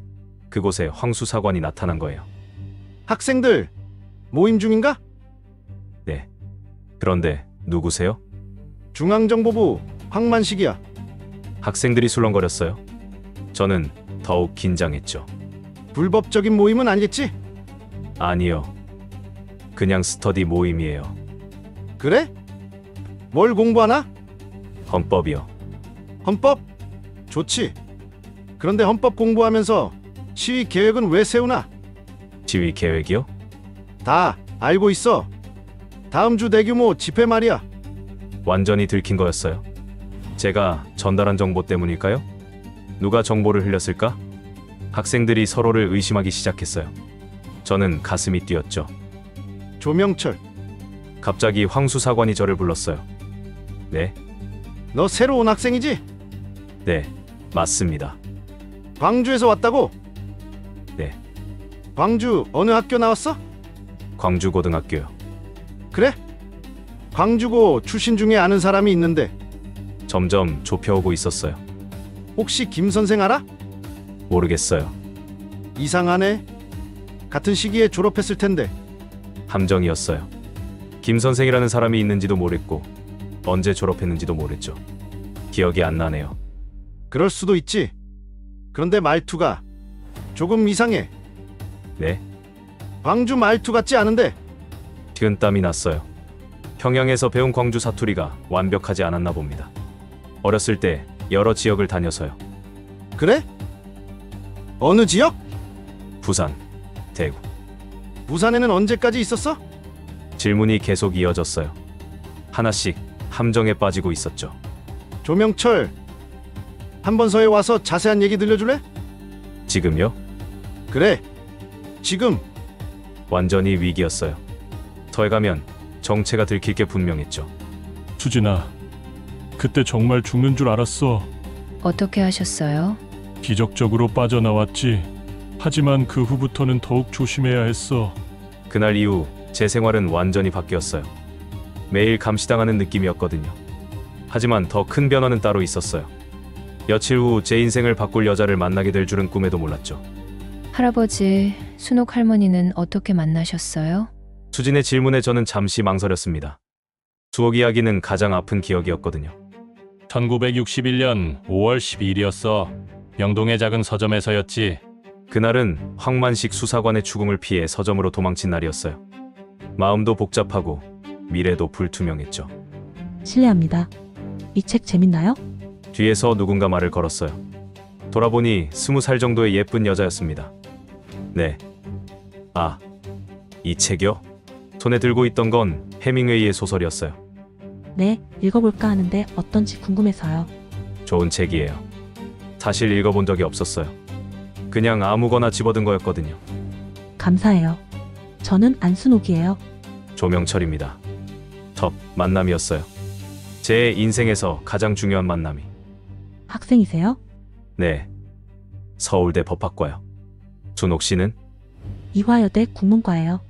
그곳에 황 수사관이 나타난 거예요. 학생들 모임 중인가? 네. 그런데 누구세요? 중앙정보부 황만식이야. 학생들이 술렁거렸어요. 저는 더욱 긴장했죠. 불법적인 모임은 아니겠지? 아니요. 그냥 스터디 모임이에요. 그래? 뭘 공부하나? 헌법이요. 헌법? 좋지. 그런데 헌법 공부하면서 시위 계획은 왜 세우나? 시위 계획이요? 다 알고 있어. 다음 주 대규모 집회 말이야. 완전히 들킨 거였어요. 제가 전달한 정보 때문일까요? 누가 정보를 흘렸을까? 학생들이 서로를 의심하기 시작했어요. 저는 가슴이 뛰었죠. 조명철. 갑자기 황 수사관이 저를 불렀어요. 네? 너 새로 온 학생이지? 네, 맞습니다. 광주에서 왔다고? 네. 광주 어느 학교 나왔어? 광주고등학교요. 그래? 광주고 출신 중에 아는 사람이 있는데. 점점 좁혀오고 있었어요. 혹시 김 선생 알아? 모르겠어요. 이상하네. 같은 시기에 졸업했을 텐데. 함정이었어요. 김 선생이라는 사람이 있는지도 모르겠고 언제 졸업했는지도 모르겠죠. 기억이 안 나네요. 그럴 수도 있지. 그런데 말투가 조금 이상해. 네? 광주 말투 같지 않은데. 식은땀이 났어요. 평양에서 배운 광주 사투리가 완벽하지 않았나 봅니다. 어렸을 때 여러 지역을 다녀서요. 그래? 어느 지역? 부산, 대구. 부산에는 언제까지 있었어? 질문이 계속 이어졌어요. 하나씩 함정에 빠지고 있었죠. 조명철, 한번서에 와서 자세한 얘기 들려줄래? 지금요? 그래, 지금. 완전히 위기였어요. 더 가면 정체가 들킬 게 분명했죠. 수진아, 그때 정말 죽는 줄 알았어. 어떻게 하셨어요? 기적적으로 빠져나왔지. 하지만 그 후부터는 더욱 조심해야 했어. 그날 이후 제 생활은 완전히 바뀌었어요. 매일 감시당하는 느낌이었거든요. 하지만 더 큰 변화는 따로 있었어요. 며칠 후 제 인생을 바꿀 여자를 만나게 될 줄은 꿈에도 몰랐죠. 할아버지, 순옥 할머니는 어떻게 만나셨어요? 수진의 질문에 저는 잠시 망설였습니다. 수옥 이야기는 가장 아픈 기억이었거든요. 1961년 5월 12일이었어. 명동의 작은 서점에서였지. 그날은 황만식 수사관의 추궁을 피해 서점으로 도망친 날이었어요. 마음도 복잡하고 미래도 불투명했죠. 실례합니다. 이 책 재밌나요? 뒤에서 누군가 말을 걸었어요. 돌아보니 20살 정도의 예쁜 여자였습니다. 네. 아, 이 책이요? 손에 들고 있던 건 해밍웨이의 소설이었어요. 네, 읽어볼까 하는데 어떤지 궁금해서요. 좋은 책이에요. 사실 읽어본 적이 없었어요. 그냥 아무거나 집어든 거였거든요. 감사해요. 저는 안순옥이에요. 조명철입니다. 첫 만남이었어요. 제 인생에서 가장 중요한 만남이. 학생이세요? 네. 서울대 법학과요. 순옥 씨는? 이화여대 국문과예요.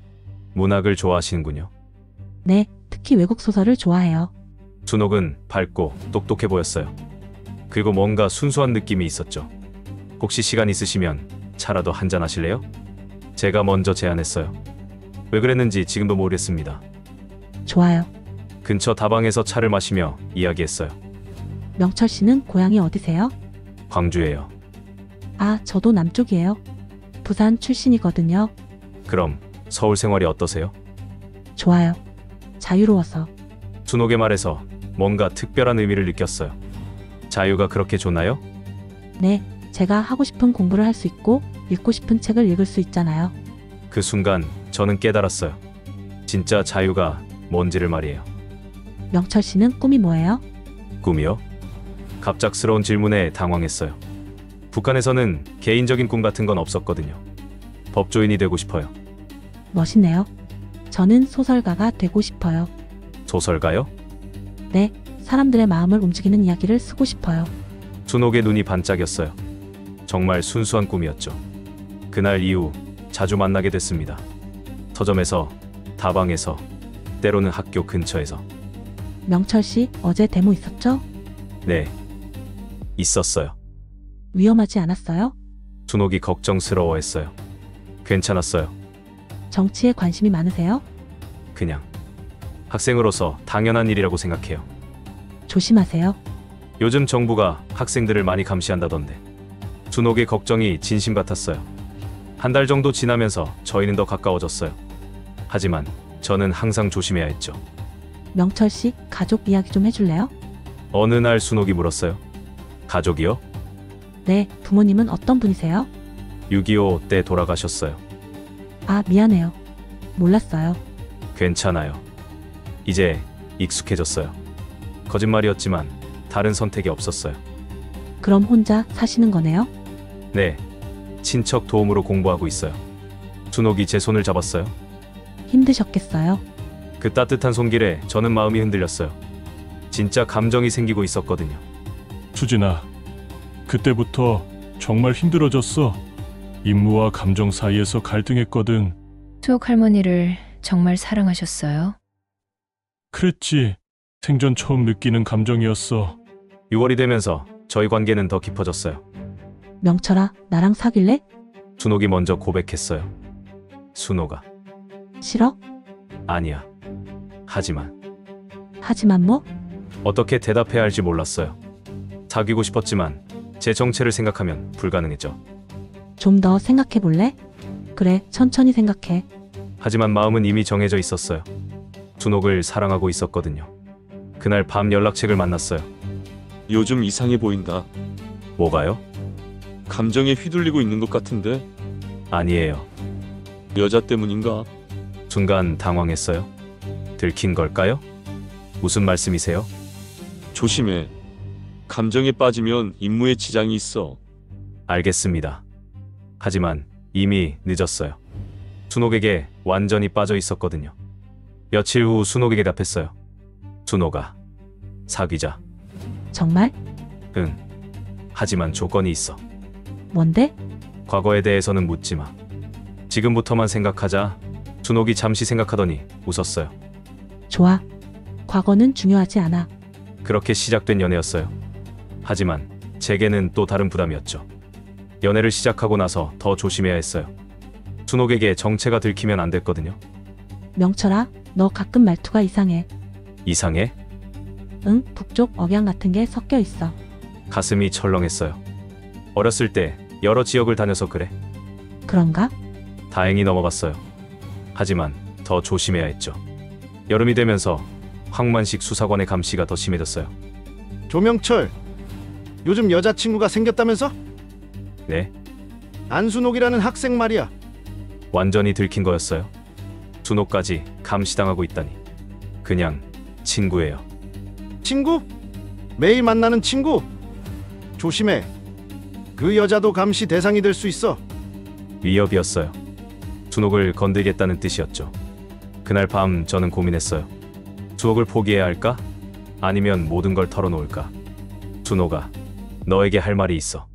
문학을 좋아하시는군요. 네, 특히 외국 소설을 좋아해요. 순옥은 밝고 똑똑해 보였어요. 그리고 뭔가 순수한 느낌이 있었죠. 혹시 시간 있으시면 차라도 한잔 하실래요? 제가 먼저 제안했어요. 왜 그랬는지 지금도 모르겠습니다. 좋아요. 근처 다방에서 차를 마시며 이야기했어요. 명철 씨는 고향이 어디세요? 광주예요. 아, 저도 남쪽이에요. 부산 출신이거든요. 그럼 서울 생활이 어떠세요? 좋아요. 자유로워서. 순옥의 말에서 뭔가 특별한 의미를 느꼈어요. 자유가 그렇게 좋나요? 네, 제가 하고 싶은 공부를 할 수 있고 읽고 싶은 책을 읽을 수 있잖아요. 그 순간 저는 깨달았어요. 진짜 자유가 뭔지를 말이에요. 명철 씨는 꿈이 뭐예요? 꿈이요? 갑작스러운 질문에 당황했어요. 북한에서는 개인적인 꿈 같은 건 없었거든요. 법조인이 되고 싶어요. 멋있네요. 저는 소설가가 되고 싶어요. 소설가요? 네, 사람들의 마음을 움직이는 이야기를 쓰고 싶어요. 순옥의 눈이 반짝였어요. 정말 순수한 꿈이었죠. 그날 이후 자주 만나게 됐습니다. 서점에서, 다방에서, 때로는 학교 근처에서. 명철 씨, 어제 데모 있었죠? 네, 있었어요. 위험하지 않았어요? 순옥이 걱정스러워했어요. 괜찮았어요. 정치에 관심이 많으세요? 그냥 학생으로서 당연한 일이라고 생각해요. 조심하세요. 요즘 정부가 학생들을 많이 감시한다던데. 순옥의 걱정이 진심 같았어요. 한 달 정도 지나면서 저희는 더 가까워졌어요. 하지만 저는 항상 조심해야 했죠. 명철 씨, 가족 이야기 좀 해줄래요? 어느 날 순옥이 물었어요. 가족이요? 네, 부모님은 어떤 분이세요? 6.25 때 돌아가셨어요. 아, 미안해요. 몰랐어요. 괜찮아요. 이제 익숙해졌어요. 거짓말이었지만 다른 선택이 없었어요. 그럼 혼자 사시는 거네요? 네, 친척 도움으로 공부하고 있어요. 순옥이 제 손을 잡았어요. 힘드셨겠어요? 그 따뜻한 손길에 저는 마음이 흔들렸어요. 진짜 감정이 생기고 있었거든요. 수진아, 그때부터 정말 힘들어졌어. 임무와 감정 사이에서 갈등했거든. 수옥 할머니를 정말 사랑하셨어요? 그랬지. 생전 처음 느끼는 감정이었어. 6월이 되면서 저희 관계는 더 깊어졌어요. 명철아, 나랑 사귈래? 순옥이 먼저 고백했어요. 순옥아. 싫어? 아니야. 하지만 뭐? 어떻게 대답해야 할지 몰랐어요. 사귀고 싶었지만 제 정체를 생각하면 불가능했죠. 좀 더 생각해 볼래? 그래, 천천히 생각해. 하지만 마음은 이미 정해져 있었어요. 준옥을 사랑하고 있었거든요. 그날 밤 연락책을 만났어요. 요즘 이상해 보인다. 뭐가요? 감정에 휘둘리고 있는 것 같은데? 아니에요. 여자 때문인가? 순간 당황했어요. 들킨 걸까요? 무슨 말씀이세요? 조심해. 감정에 빠지면 임무에 지장이 있어. 알겠습니다. 하지만 이미 늦었어요. 순옥에게 완전히 빠져 있었거든요. 며칠 후 순옥에게 답했어요. 순옥아, 사귀자. 정말? 응. 하지만 조건이 있어. 뭔데? 과거에 대해서는 묻지 마. 지금부터만 생각하자. 순옥이 잠시 생각하더니 웃었어요. 좋아. 과거는 중요하지 않아. 그렇게 시작된 연애였어요. 하지만 제게는 또 다른 부담이었죠. 연애를 시작하고 나서 더 조심해야 했어요. 순옥에게 정체가 들키면 안 됐거든요. 명철아, 너 가끔 말투가 이상해. 이상해? 응, 북쪽 억양 같은 게 섞여 있어. 가슴이 철렁했어요. 어렸을 때 여러 지역을 다녀서 그래. 그런가? 다행히 넘어갔어요. 하지만 더 조심해야 했죠. 여름이 되면서 황만식 수사관의 감시가 더 심해졌어요. 조명철, 요즘 여자친구가 생겼다면서? 네, 안순옥이라는 학생 말이야. 완전히 들킨 거였어요. 준옥까지 감시당하고 있다니. 그냥 친구예요. 친구? 매일 만나는 친구? 조심해. 그 여자도 감시 대상이 될 수 있어. 위협이었어요. 준옥을 건들겠다는 뜻이었죠. 그날 밤 저는 고민했어요. 준옥을 포기해야 할까? 아니면 모든 걸 털어놓을까? 준옥아, 너에게 할 말이 있어.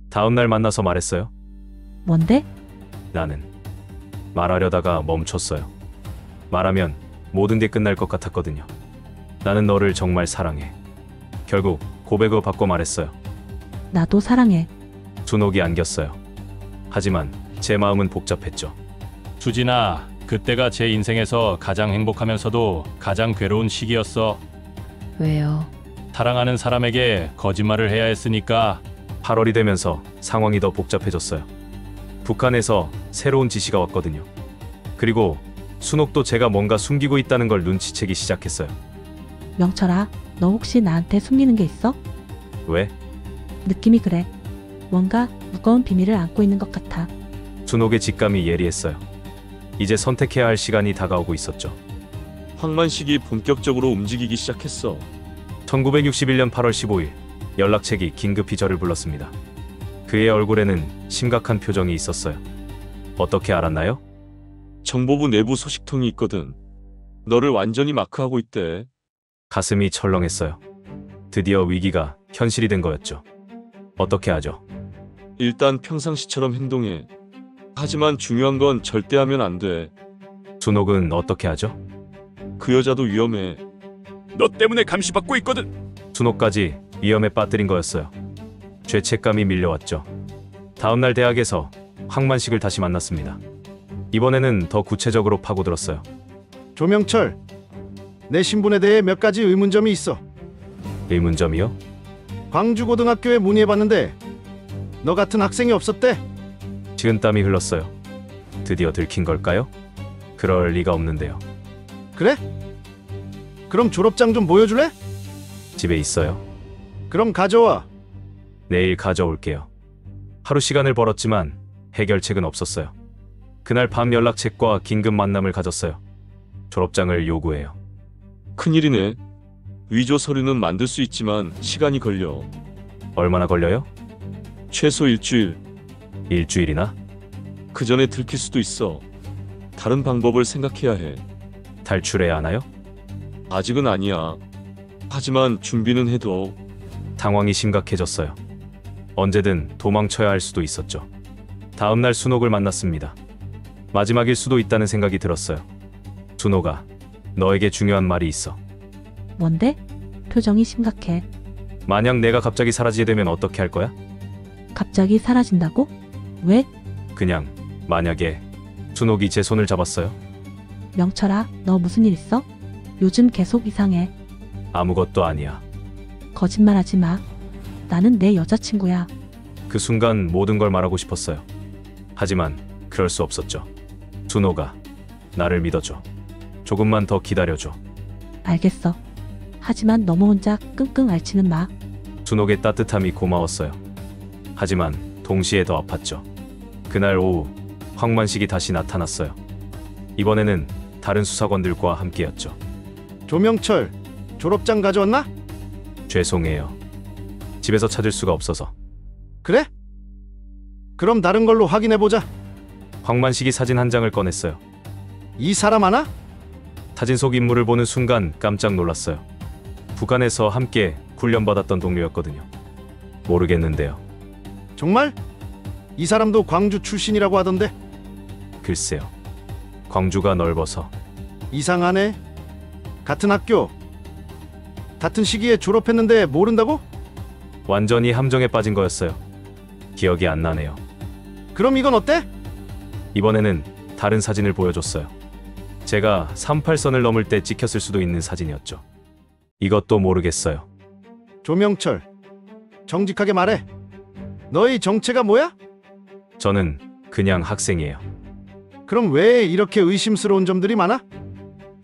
다음날 만나서 말했어요. 뭔데? 나는 말하려다가 멈췄어요. 말하면 모든 게 끝날 것 같았거든요. 나는 너를 정말 사랑해. 결국 고백을 받고 말했어요. 나도 사랑해. 준옥이 안겼어요. 하지만 제 마음은 복잡했죠. 수진아, 그때가 제 인생에서 가장 행복하면서도 가장 괴로운 시기였어. 왜요? 사랑하는 사람에게 거짓말을 해야 했으니까. 8월이 되면서 상황이 더 복잡해졌어요. 북한에서 새로운 지시가 왔거든요. 그리고 순옥도 제가 뭔가 숨기고 있다는 걸 눈치채기 시작했어요. 명철아, 너 혹시 나한테 숨기는 게 있어? 왜? 느낌이 그래. 뭔가 무거운 비밀을 안고 있는 것 같아. 준옥의 직감이 예리했어요. 이제 선택해야 할 시간이 다가오고 있었죠. 황만식이 본격적으로 움직이기 시작했어. 1961년 8월 15일 연락책이 긴급히 저를 불렀습니다. 그의 얼굴에는 심각한 표정이 있었어요. 어떻게 알았나요? 정보부 내부 소식통이 있거든. 너를 완전히 마크하고 있대. 가슴이 철렁했어요. 드디어 위기가 현실이 된 거였죠. 어떻게 하죠? 일단 평상시처럼 행동해. 하지만 중요한 건 절대 하면 안 돼. 준옥은 어떻게 하죠? 그 여자도 위험해. 너 때문에 감시받고 있거든. 준옥까지 위험에 빠뜨린 거였어요. 죄책감이 밀려왔죠. 다음날 대학에서 황만식을 다시 만났습니다. 이번에는 더 구체적으로 파고들었어요. 조명철, 내 신분에 대해 몇 가지 의문점이 있어. 의문점이요? 광주고등학교에 문의해봤는데 너 같은 학생이 없었대. 식은땀이 흘렀어요. 드디어 들킨 걸까요? 그럴 리가 없는데요. 그래? 그럼 졸업장 좀 보여줄래? 집에 있어요. 그럼 가져와. 내일 가져올게요. 하루 시간을 벌었지만 해결책은 없었어요. 그날 밤 연락책과 긴급 만남을 가졌어요. 졸업장을 요구해요. 큰일이네. 위조 서류는 만들 수 있지만 시간이 걸려. 얼마나 걸려요? 최소 일주일. 일주일이나? 그 전에 들킬 수도 있어. 다른 방법을 생각해야 해. 탈출해야 하나요? 아직은 아니야. 하지만 준비는 해둬. 상황이 심각해졌어요. 언제든 도망쳐야 할 수도 있었죠. 다음날 순옥을 만났습니다. 마지막일 수도 있다는 생각이 들었어요. 순옥아, 너에게 중요한 말이 있어. 뭔데? 표정이 심각해. 만약 내가 갑자기 사라지게 되면 어떻게 할 거야? 갑자기 사라진다고? 왜? 그냥 만약에. 순옥이 제 손을 잡았어요. 명철아, 너 무슨 일 있어? 요즘 계속 이상해. 아무것도 아니야. 거짓말하지 마. 나는 내 여자친구야. 그 순간 모든 걸 말하고 싶었어요. 하지만 그럴 수 없었죠. 준호가 나를 믿어줘. 조금만 더 기다려줘. 알겠어. 하지만 너무 혼자 끙끙 앓지는 마. 준호의 따뜻함이 고마웠어요. 하지만 동시에 더 아팠죠. 그날 오후 황만식이 다시 나타났어요. 이번에는 다른 수사관들과 함께였죠. 조명철, 졸업장 가져왔나? 죄송해요. 집에서 찾을 수가 없어서. 그래? 그럼 다른 걸로 확인해보자. 황만식이 사진 한 장을 꺼냈어요. 이 사람 하나? 사진 속 인물을 보는 순간 깜짝 놀랐어요. 북한에서 함께 훈련받았던 동료였거든요. 모르겠는데요. 정말? 이 사람도 광주 출신이라고 하던데. 글쎄요. 광주가 넓어서. 이상하네. 같은 학교, 같은 시기에 졸업했는데 모른다고? 완전히 함정에 빠진 거였어요. 기억이 안 나네요. 그럼 이건 어때? 이번에는 다른 사진을 보여줬어요. 제가 38선을 넘을 때 찍혔을 수도 있는 사진이었죠. 이것도 모르겠어요. 조명철, 정직하게 말해. 너의 정체가 뭐야? 저는 그냥 학생이에요. 그럼 왜 이렇게 의심스러운 점들이 많아?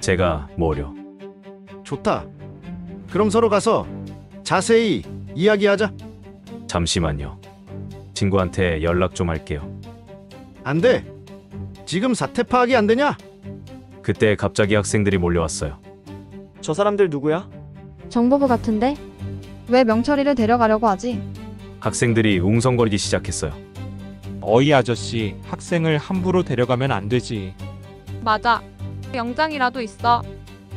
제가 뭐려? 좋다. 그럼 서로 가서 자세히 이야기하자. 잠시만요. 친구한테 연락 좀 할게요. 안 돼. 지금 사태 파악이 안 되냐? 그때 갑자기 학생들이 몰려왔어요. 저 사람들 누구야? 정보부 같은데? 왜 명철이를 데려가려고 하지? 학생들이 웅성거리기 시작했어요. 어이 아저씨, 학생을 함부로 데려가면 안 되지. 맞아. 영장이라도 있어.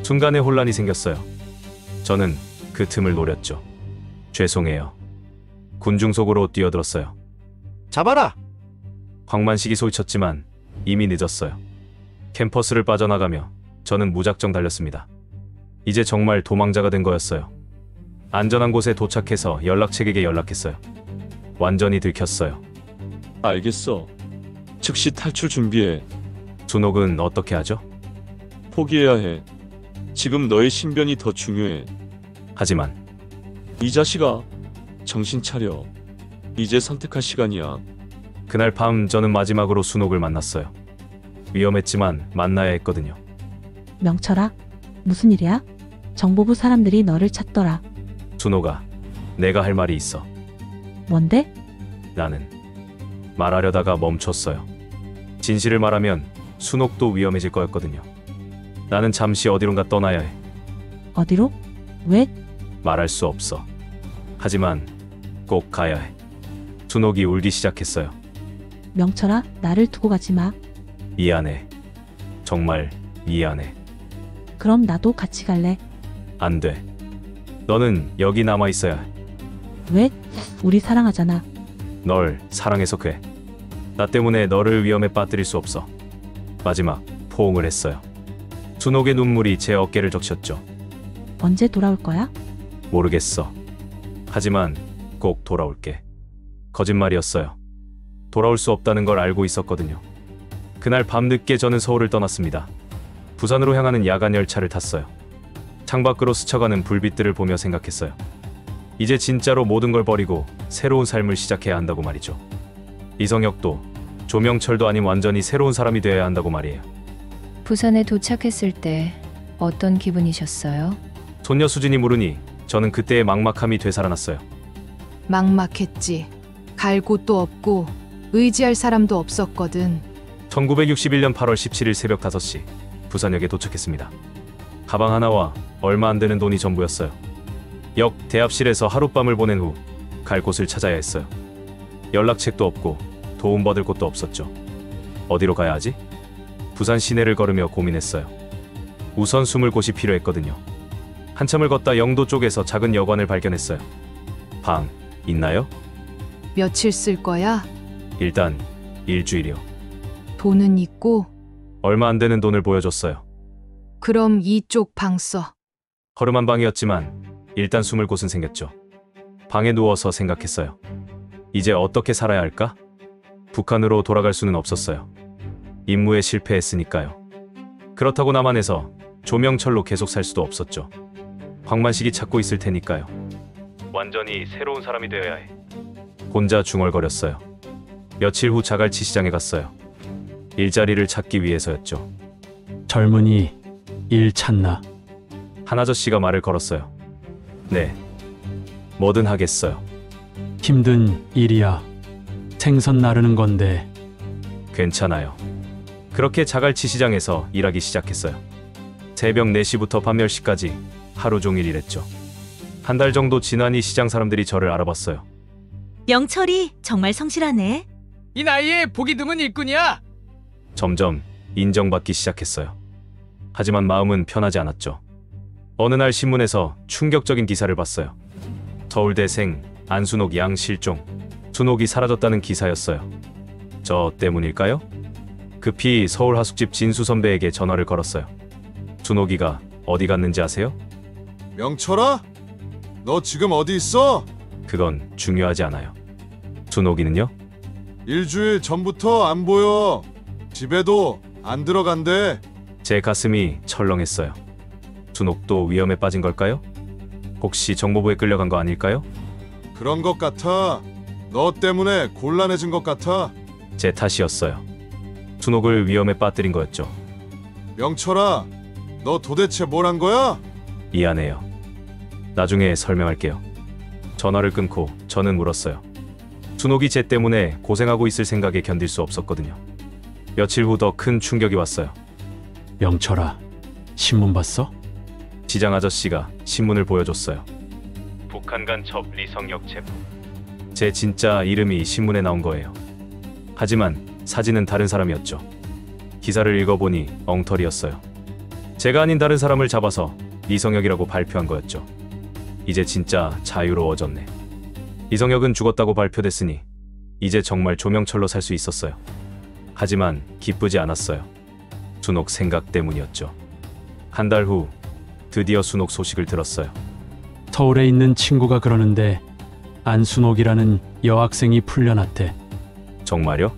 순간에 혼란이 생겼어요. 저는 그 틈을 노렸죠. 죄송해요. 군중 속으로 뛰어들었어요. 잡아라! 황만식이 소리쳤지만 이미 늦었어요. 캠퍼스를 빠져나가며 저는 무작정 달렸습니다. 이제 정말 도망자가 된 거였어요. 안전한 곳에 도착해서 연락책에게 연락했어요. 완전히 들켰어요. 알겠어. 즉시 탈출 준비해. 준옥은 어떻게 하죠? 포기해야 해. 지금 너의 신변이 더 중요해. 하지만 이 자식아, 정신 차려. 이제 선택할 시간이야. 그날 밤 저는 마지막으로 순옥을 만났어요. 위험했지만 만나야 했거든요. 명철아, 무슨 일이야? 정보부 사람들이 너를 찾더라. 순옥아, 내가 할 말이 있어. 뭔데? 나는 말하려다가 멈췄어요. 진실을 말하면 순옥도 위험해질 거였거든요. 나는 잠시 어디론가 떠나야 해. 어디로? 왜? 말할 수 없어. 하지만 꼭 가야 해. 순옥이 울기 시작했어요. 명철아, 나를 두고 가지 마. 미안해. 정말 미안해. 그럼 나도 같이 갈래. 안 돼. 너는 여기 남아 있어야 해. 왜? 우리 사랑하잖아. 널 사랑해서 그래. 나 때문에 너를 위험에 빠뜨릴 수 없어. 마지막 포옹을 했어요. 순옥의 눈물이 제 어깨를 적셨죠. 언제 돌아올 거야? 모르겠어. 하지만 꼭 돌아올게. 거짓말이었어요. 돌아올 수 없다는 걸 알고 있었거든요. 그날 밤늦게 저는 서울을 떠났습니다. 부산으로 향하는 야간 열차를 탔어요. 창밖으로 스쳐가는 불빛들을 보며 생각했어요. 이제 진짜로 모든 걸 버리고 새로운 삶을 시작해야 한다고 말이죠. 이성혁도 조명철도 아닌 완전히 새로운 사람이 되어야 한다고 말이에요. 부산에 도착했을 때 어떤 기분이셨어요? 손녀 수진이 물으니 저는 그때의 막막함이 되살아났어요. 막막했지. 갈 곳도 없고 의지할 사람도 없었거든. 1961년 8월 17일 새벽 5시 부산역에 도착했습니다. 가방 하나와 얼마 안 되는 돈이 전부였어요. 역 대합실에서 하룻밤을 보낸 후 갈 곳을 찾아야 했어요. 연락책도 없고 도움받을 곳도 없었죠. 어디로 가야 하지? 부산 시내를 걸으며 고민했어요. 우선 숨을 곳이 필요했거든요. 한참을 걷다 영도 쪽에서 작은 여관을 발견했어요. 방 있나요? 며칠 쓸 거야? 일단 일주일이요. 돈은 있고? 얼마 안 되는 돈을 보여줬어요. 그럼 이쪽 방 써. 허름한 방이었지만 일단 숨을 곳은 생겼죠. 방에 누워서 생각했어요. 이제 어떻게 살아야 할까? 북한으로 돌아갈 수는 없었어요. 임무에 실패했으니까요. 그렇다고 남한에서 조명철로 계속 살 수도 없었죠. 황만식이 찾고 있을 테니까요. 완전히 새로운 사람이 되어야 해. 혼자 중얼거렸어요. 며칠 후 자갈치 시장에 갔어요. 일자리를 찾기 위해서였죠. 젊은이 일 찾나? 한 아저씨가 말을 걸었어요. 네, 뭐든 하겠어요. 힘든 일이야. 생선 나르는 건데. 괜찮아요. 그렇게 자갈치 시장에서 일하기 시작했어요. 새벽 4시부터 밤 10시까지 하루 종일 일했죠. 한 달 정도 지나니 시장 사람들이 저를 알아봤어요. 명철이 정말 성실하네. 이 나이에 보기 드문 일꾼이야. 점점 인정받기 시작했어요. 하지만 마음은 편하지 않았죠. 어느 날 신문에서 충격적인 기사를 봤어요. 서울대생 안순옥 양 실종, 순옥이 사라졌다는 기사였어요. 저 때문일까요? 급히 서울 하숙집 진수 선배에게 전화를 걸었어요. 순옥이가 어디 갔는지 아세요? 명철아? 너 지금 어디 있어? 그건 중요하지 않아요. 순옥이는요? 일주일 전부터 안 보여. 집에도 안 들어간대. 제 가슴이 철렁했어요. 순옥도 위험에 빠진 걸까요? 혹시 정보부에 끌려간 거 아닐까요? 그런 것 같아. 너 때문에 곤란해진 것 같아. 제 탓이었어요. 순옥을 위험에 빠뜨린 거였죠. 명철아, 너 도대체 뭘 한 거야? 미안해요. 나중에 설명할게요. 전화를 끊고 저는 물었어요. 순옥이 제 때문에 고생하고 있을 생각에 견딜 수 없었거든요. 며칠 후 더 큰 충격이 왔어요. 명철아, 신문 봤어? 시장 아저씨가 신문을 보여줬어요. 북한 간첩 리성혁 체포. 제 진짜 이름이 신문에 나온 거예요. 하지만 사진은 다른 사람이었죠. 기사를 읽어보니 엉터리였어요. 제가 아닌 다른 사람을 잡아서 리성혁이라고 발표한 거였죠. 이제 진짜 자유로워졌네. 리성혁은 죽었다고 발표됐으니 이제 정말 조명철로 살 수 있었어요. 하지만 기쁘지 않았어요. 순옥 생각 때문이었죠. 한 달 후 드디어 순옥 소식을 들었어요. 서울에 있는 친구가 그러는데 안순옥이라는 여학생이 풀려났대. 정말요?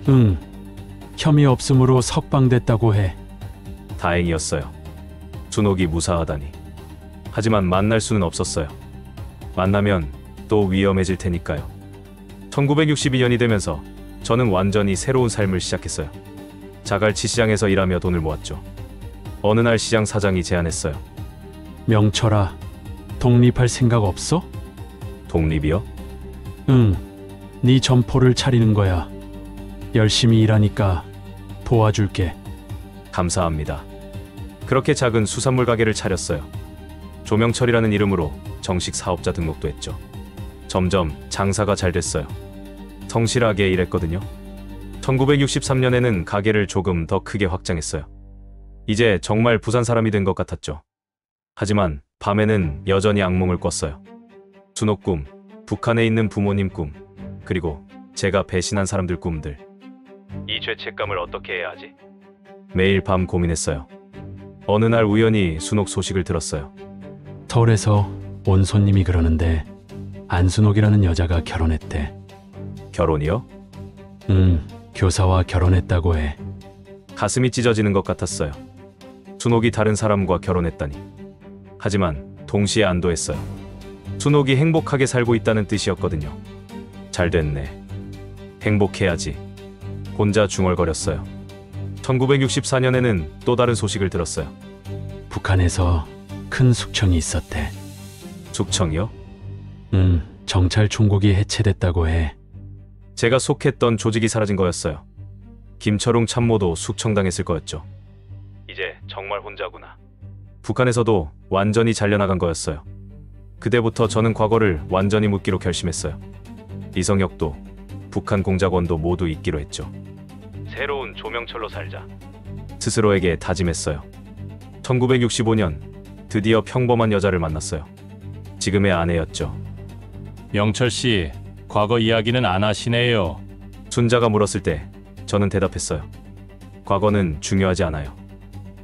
응. 혐의 없음으로 석방됐다고 해. 다행이었어요. 순옥이 무사하다니. 하지만 만날 수는 없었어요. 만나면 또 위험해질 테니까요. 1962년이 되면서 저는 완전히 새로운 삶을 시작했어요. 자갈치 시장에서 일하며 돈을 모았죠. 어느 날 시장 사장이 제안했어요. 명철아, 독립할 생각 없어? 독립이요? 응. 네 점포를 차리는 거야. 열심히 일하니까 도와줄게. 감사합니다. 그렇게 작은 수산물 가게를 차렸어요. 조명철이라는 이름으로 정식 사업자 등록도 했죠. 점점 장사가 잘 됐어요. 성실하게 일했거든요. 1963년에는 가게를 조금 더 크게 확장했어요. 이제 정말 부산 사람이 된 것 같았죠. 하지만 밤에는 여전히 악몽을 꿨어요. 순옥 꿈, 북한에 있는 부모님 꿈, 그리고 제가 배신한 사람들 꿈들. 이 죄책감을 어떻게 해야 하지? 매일 밤 고민했어요. 어느 날 우연히 순옥 소식을 들었어요. 서울에서 온 손님이 그러는데 안순옥이라는 여자가 결혼했대. 결혼이요? 교사와 결혼했다고 해. 가슴이 찢어지는 것 같았어요. 순옥이 다른 사람과 결혼했다니. 하지만 동시에 안도했어요. 순옥이 행복하게 살고 있다는 뜻이었거든요. 잘 됐네. 행복해야지. 혼자 중얼거렸어요. 1964년에는 또 다른 소식을 들었어요. 북한에서 큰 숙청이 있었대. 숙청이요? 정찰 총국이 해체됐다고 해. 제가 속했던 조직이 사라진 거였어요. 김철웅 참모도 숙청당했을 거였죠. 이제 정말 혼자구나. 북한에서도 완전히 잘려나간 거였어요. 그때부터 저는 과거를 완전히 묻기로 결심했어요. 리성혁도 북한 공작원도 모두 잊기로 했죠. 새로운 조명철로 살자. 스스로에게 다짐했어요. 1965년 드디어 평범한 여자를 만났어요. 지금의 아내였죠. 명철 씨, 과거 이야기는 안 하시네요. 순자가 물었을 때 저는 대답했어요. 과거는 중요하지 않아요.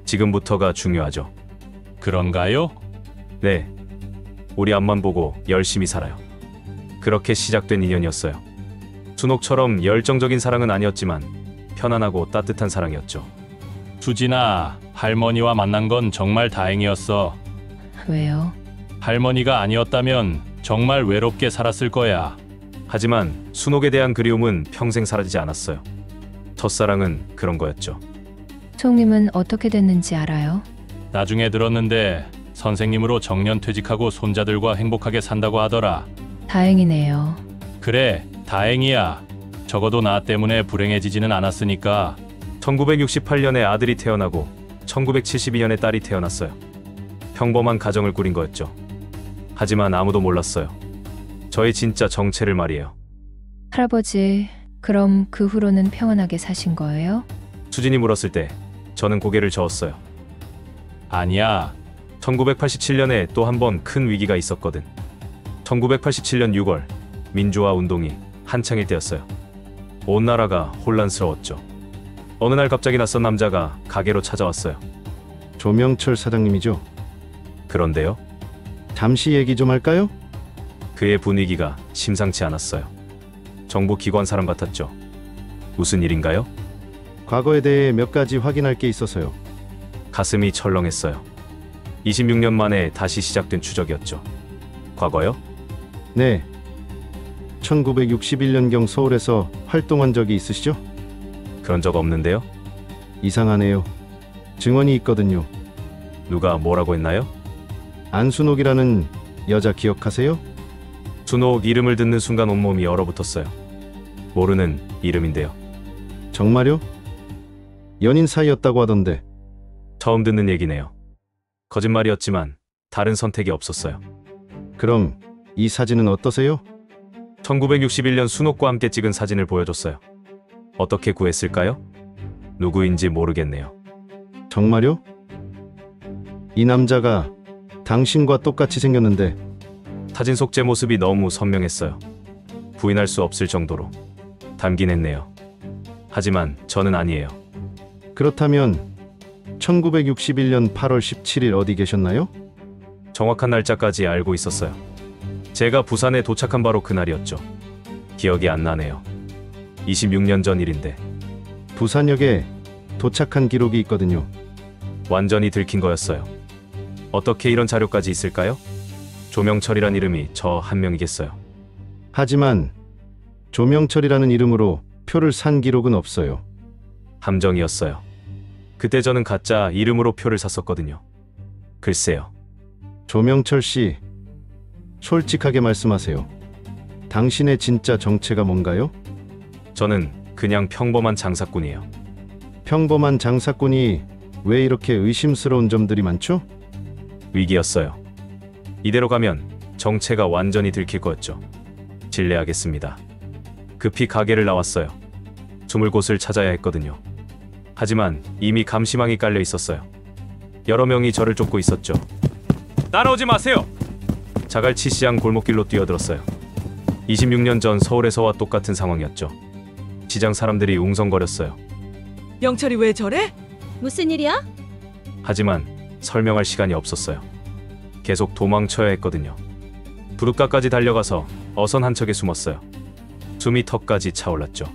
지금부터가 중요하죠. 그런가요? 네. 우리 앞만 보고 열심히 살아요. 그렇게 시작된 인연이었어요. 순옥처럼 열정적인 사랑은 아니었지만 편안하고 따뜻한 사랑이었죠. 수진아, 할머니와 만난 건 정말 다행이었어. 왜요? 할머니가 아니었다면 정말 외롭게 살았을 거야. 하지만 순옥에 대한 그리움은 평생 사라지지 않았어요. 첫사랑은 그런 거였죠. 총님은 어떻게 됐는지 알아요? 나중에 들었는데 선생님으로 정년 퇴직하고 손자들과 행복하게 산다고 하더라. 다행이네요. 그래, 다행이야. 적어도 나 때문에 불행해지지는 않았으니까. 1968년에 아들이 태어나고 1972년에 딸이 태어났어요. 평범한 가정을 꾸린 거였죠. 하지만 아무도 몰랐어요. 저의 진짜 정체를 말이에요. 할아버지, 그럼 그 후로는 평안하게 사신 거예요? 수진이 물었을 때 저는 고개를 저었어요. 아니야. 1987년에 또 한 번 큰 위기가 있었거든. 1987년 6월 민주화 운동이 한창일 때였어요. 온 나라가 혼란스러웠죠. 어느 날 갑자기 낯선 남자가 가게로 찾아왔어요. 조명철 사장님이죠? 그런데요? 잠시 얘기 좀 할까요? 그의 분위기가 심상치 않았어요. 정부 기관 사람 같았죠. 무슨 일인가요? 과거에 대해 몇 가지 확인할 게 있어서요. 가슴이 철렁했어요. 26년 만에 다시 시작된 추적이었죠. 과거요? 네. 1961년경 서울에서 활동한 적이 있으시죠? 그런 적 없는데요? 이상하네요. 증언이 있거든요. 누가 뭐라고 했나요? 안순옥이라는 여자 기억하세요? 순옥 이름을 듣는 순간 온몸이 얼어붙었어요. 모르는 이름인데요. 정말요? 연인 사이였다고 하던데. 처음 듣는 얘기네요. 거짓말이었지만 다른 선택이 없었어요. 그럼 이 사진은 어떠세요? 1961년 순옥과 함께 찍은 사진을 보여줬어요. 어떻게 구했을까요? 누구인지 모르겠네요. 정말요? 이 남자가 당신과 똑같이 생겼는데. 사진 속 제 모습이 너무 선명했어요. 부인할 수 없을 정도로 닮긴 했네요. 하지만 저는 아니에요. 그렇다면 1961년 8월 17일 어디 계셨나요? 정확한 날짜까지 알고 있었어요. 제가 부산에 도착한 바로 그날이었죠. 기억이 안 나네요. 26년 전 일인데. 부산역에 도착한 기록이 있거든요. 완전히 들킨 거였어요. 어떻게 이런 자료까지 있을까요? 조명철이란 이름이 저 한 명이겠어요. 하지만 조명철이라는 이름으로 표를 산 기록은 없어요. 함정이었어요. 그때 저는 가짜 이름으로 표를 샀었거든요. 글쎄요. 조명철 씨, 솔직하게 말씀하세요. 당신의 진짜 정체가 뭔가요? 저는 그냥 평범한 장사꾼이에요. 평범한 장사꾼이 왜 이렇게 의심스러운 점들이 많죠? 위기였어요. 이대로 가면 정체가 완전히 들킬 거였죠. 실례하겠습니다. 급히 가게를 나왔어요. 숨을 곳을 찾아야 했거든요. 하지만 이미 감시망이 깔려 있었어요. 여러 명이 저를 쫓고 있었죠. 따라오지 마세요! 자갈치 시장 골목길로 뛰어들었어요. 26년 전 서울에서와 똑같은 상황이었죠. 시장 사람들이 웅성거렸어요. 영철이 왜 저래? 무슨 일이야? 하지만 설명할 시간이 없었어요. 계속 도망쳐야 했거든요. 부둣가까지 달려가서 어선 한 척에 숨었어요. 숨이 턱까지 차올랐죠.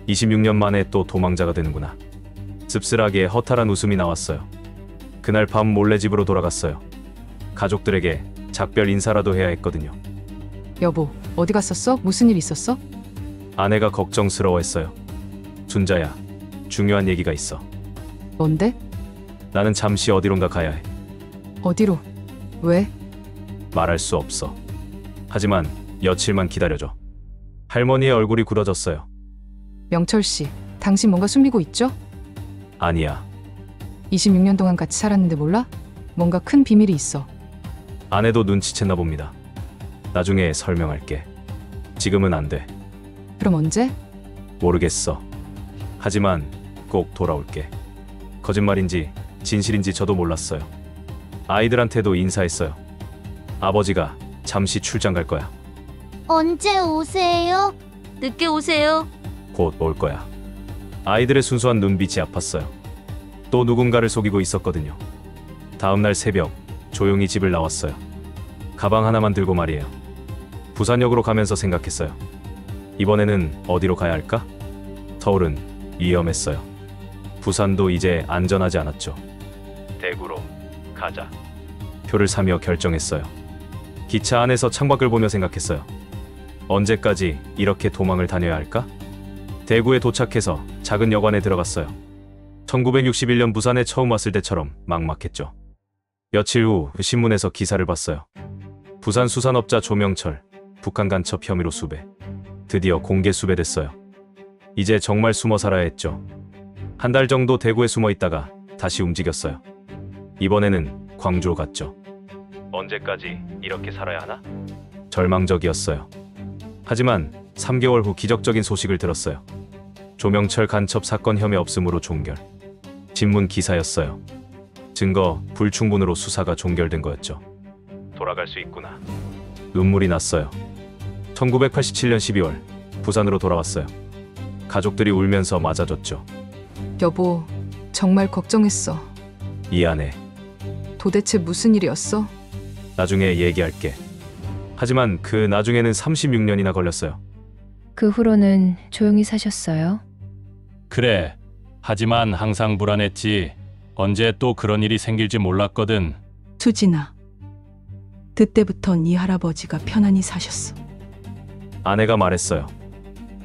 26년 만에 또 도망자가 되는구나. 씁쓸하게 허탈한 웃음이 나왔어요. 그날 밤 몰래 집으로 돌아갔어요. 가족들에게 작별 인사라도 해야 했거든요. 여보, 어디 갔었어? 무슨 일 있었어? 아내가 걱정스러워했어요. 순자야, 중요한 얘기가 있어. 뭔데? 나는 잠시 어디론가 가야 해. 어디로? 왜? 말할 수 없어. 하지만 며칠만 기다려줘. 할머니의 얼굴이 굳어졌어요. 명철 씨, 당신 뭔가 숨기고 있죠? 아니야. 26년 동안 같이 살았는데 몰라? 뭔가 큰 비밀이 있어. 아내도 눈치챘나 봅니다. 나중에 설명할게. 지금은 안 돼. 그럼 언제? 모르겠어. 하지만 꼭 돌아올게. 거짓말인지 진실인지 저도 몰랐어요. 아이들한테도 인사했어요. 아버지가 잠시 출장 갈 거야. 언제 오세요? 늦게 오세요. 곧 올 거야. 아이들의 순수한 눈빛이 아팠어요. 또 누군가를 속이고 있었거든요. 다음 날 새벽 조용히 집을 나왔어요. 가방 하나만 들고 말이에요. 부산역으로 가면서 생각했어요. 이번에는 어디로 가야 할까? 서울은 위험했어요. 부산도 이제 안전하지 않았죠. 대구로 가자. 표를 사며 결정했어요. 기차 안에서 창밖을 보며 생각했어요. 언제까지 이렇게 도망을 다녀야 할까? 대구에 도착해서 작은 여관에 들어갔어요. 1961년 부산에 처음 왔을 때처럼 막막했죠. 며칠 후 신문에서 기사를 봤어요. 부산 수산업자 조명철, 북한 간첩 혐의로 수배. 드디어 공개 수배됐어요. 이제 정말 숨어 살아야 했죠. 한 달 정도 대구에 숨어 있다가 다시 움직였어요. 이번에는 광주로 갔죠. 언제까지 이렇게 살아야 하나? 절망적이었어요. 하지만 3개월 후 기적적인 소식을 들었어요. 조명철 간첩 사건 혐의 없음으로 종결. 신문 기사였어요. 증거 불충분으로 수사가 종결된 거였죠. 돌아갈 수 있구나. 눈물이 났어요. 1987년 12월 부산으로 돌아왔어요. 가족들이 울면서 맞아줬죠. 여보, 정말 걱정했어. 미안해. 도대체 무슨 일이었어? 나중에 얘기할게. 하지만 그 나중에는 36년이나 걸렸어요. 그 후로는 조용히 사셨어요? 그래. 하지만 항상 불안했지. 언제 또 그런 일이 생길지 몰랐거든. 수진아, 그때부턴 이 할아버지가 편안히 사셨어. 아내가 말했어요.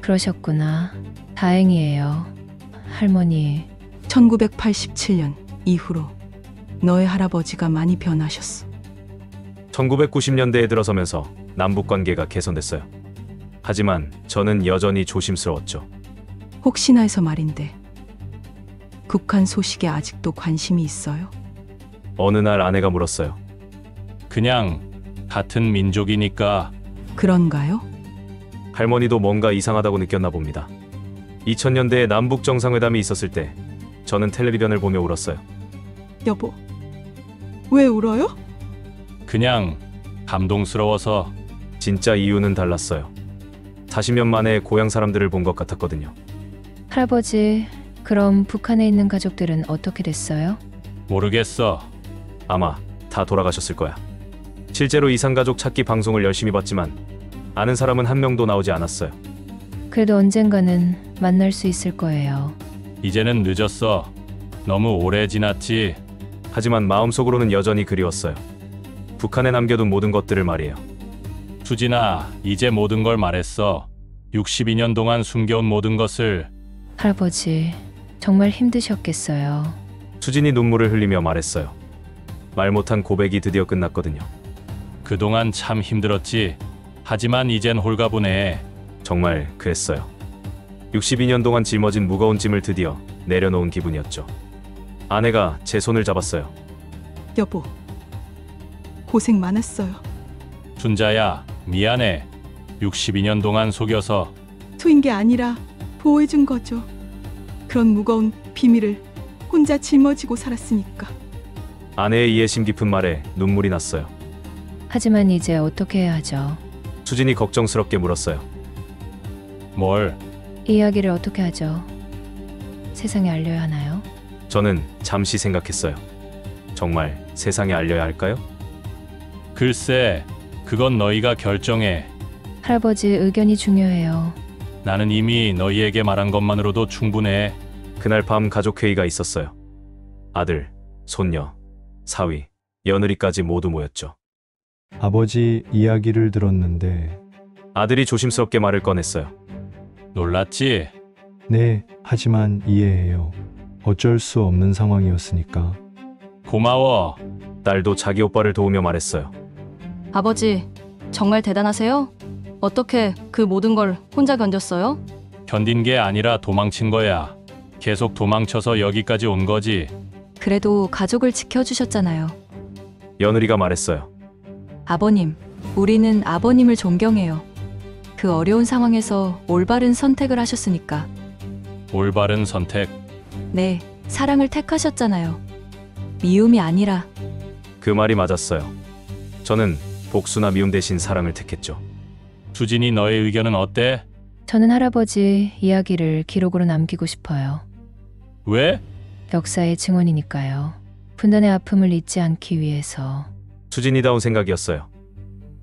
그러셨구나. 다행이에요. 할머니. 1987년 이후로 너의 할아버지가 많이 변하셨어. 1990년대에 들어서면서 남북 관계가 개선됐어요. 하지만 저는 여전히 조심스러웠죠. 혹시나 해서 말인데 북한 소식에 아직도 관심이 있어요? 어느 날 아내가 물었어요. 그냥 같은 민족이니까. 그런가요? 할머니도 뭔가 이상하다고 느꼈나 봅니다. 2000년대에 남북 정상회담이 있었을 때 저는 텔레비전을 보며 울었어요. 여보, 왜 울어요? 그냥 감동스러워서. 진짜 이유는 달랐어요. 40년 만에 고향 사람들을 본 것 같았거든요. 할아버지, 그럼 북한에 있는 가족들은 어떻게 됐어요? 모르겠어. 아마 다 돌아가셨을 거야. 실제로 이산가족 찾기 방송을 열심히 봤지만 아는 사람은 한 명도 나오지 않았어요. 그래도 언젠가는 만날 수 있을 거예요. 이제는 늦었어. 너무 오래 지났지. 하지만 마음속으로는 여전히 그리웠어요. 북한에 남겨둔 모든 것들을 말이에요. 수진아, 이제 모든 걸 말했어. 62년 동안 숨겨온 모든 것을. 할아버지, 정말 힘드셨겠어요. 수진이 눈물을 흘리며 말했어요. 말 못한 고백이 드디어 끝났거든요. 그동안 참 힘들었지. 하지만 이젠 홀가분해. 정말 그랬어요. 62년 동안 짊어진 무거운 짐을 드디어 내려놓은 기분이었죠. 아내가 제 손을 잡았어요. 여보, 고생 많았어요. 순자야, 미안해. 62년 동안 속여서. 속인 게 아니라 보호해준 거죠. 그런 무거운 비밀을 혼자 짊어지고 살았으니까. 아내의 이해심 깊은 말에 눈물이 났어요. 하지만 이제 어떻게 해야 하죠? 수진이 걱정스럽게 물었어요. 뭘? 이야기를 어떻게 하죠? 세상에 알려야 하나요? 저는 잠시 생각했어요. 정말 세상에 알려야 할까요? 글쎄, 그건 너희가 결정해. 할아버지 의견이 중요해요. 나는 이미 너희에게 말한 것만으로도 충분해. 그날 밤 가족회의가 있었어요. 아들, 손녀, 사위, 며느리까지 모두 모였죠. 아버지 이야기를 들었는데. 아들이 조심스럽게 말을 꺼냈어요. 놀랐지? 네, 하지만 이해해요. 어쩔 수 없는 상황이었으니까. 고마워. 딸도 자기 오빠를 도우며 말했어요. 아버지, 정말 대단하세요. 어떻게 그 모든 걸 혼자 견뎠어요? 견딘 게 아니라 도망친 거야. 계속 도망쳐서 여기까지 온 거지. 그래도 가족을 지켜주셨잖아요. 며느리가 말했어요. 아버님, 우리는 아버님을 존경해요. 그 어려운 상황에서 올바른 선택을 하셨으니까. 올바른 선택? 네, 사랑을 택하셨잖아요. 미움이 아니라. 그 말이 맞았어요. 저는 복수나 미움 대신 사랑을 택했죠. 수진이 너의 의견은 어때? 저는 할아버지 이야기를 기록으로 남기고 싶어요. 왜? 역사의 증언이니까요. 분단의 아픔을 잊지 않기 위해서. 수진이다운 생각이었어요.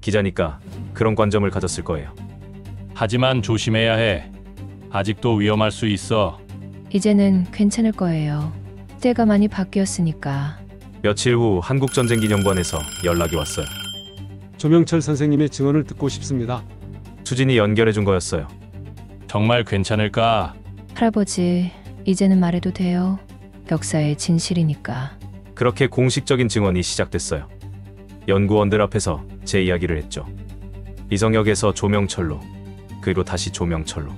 기자니까 그런 관점을 가졌을 거예요. 하지만 조심해야 해. 아직도 위험할 수 있어. 이제는 괜찮을 거예요. 때가 많이 바뀌었으니까. 며칠 후 한국전쟁기념관에서 연락이 왔어요. 조명철 선생님의 증언을 듣고 싶습니다. 수진이 연결해 준 거였어요. 정말 괜찮을까? 할아버지, 이제는 말해도 돼요. 역사의 진실이니까. 그렇게 공식적인 증언이 시작됐어요. 연구원들 앞에서 제 이야기를 했죠. 이성역에서 조명철로, 그리고 다시 조명철로.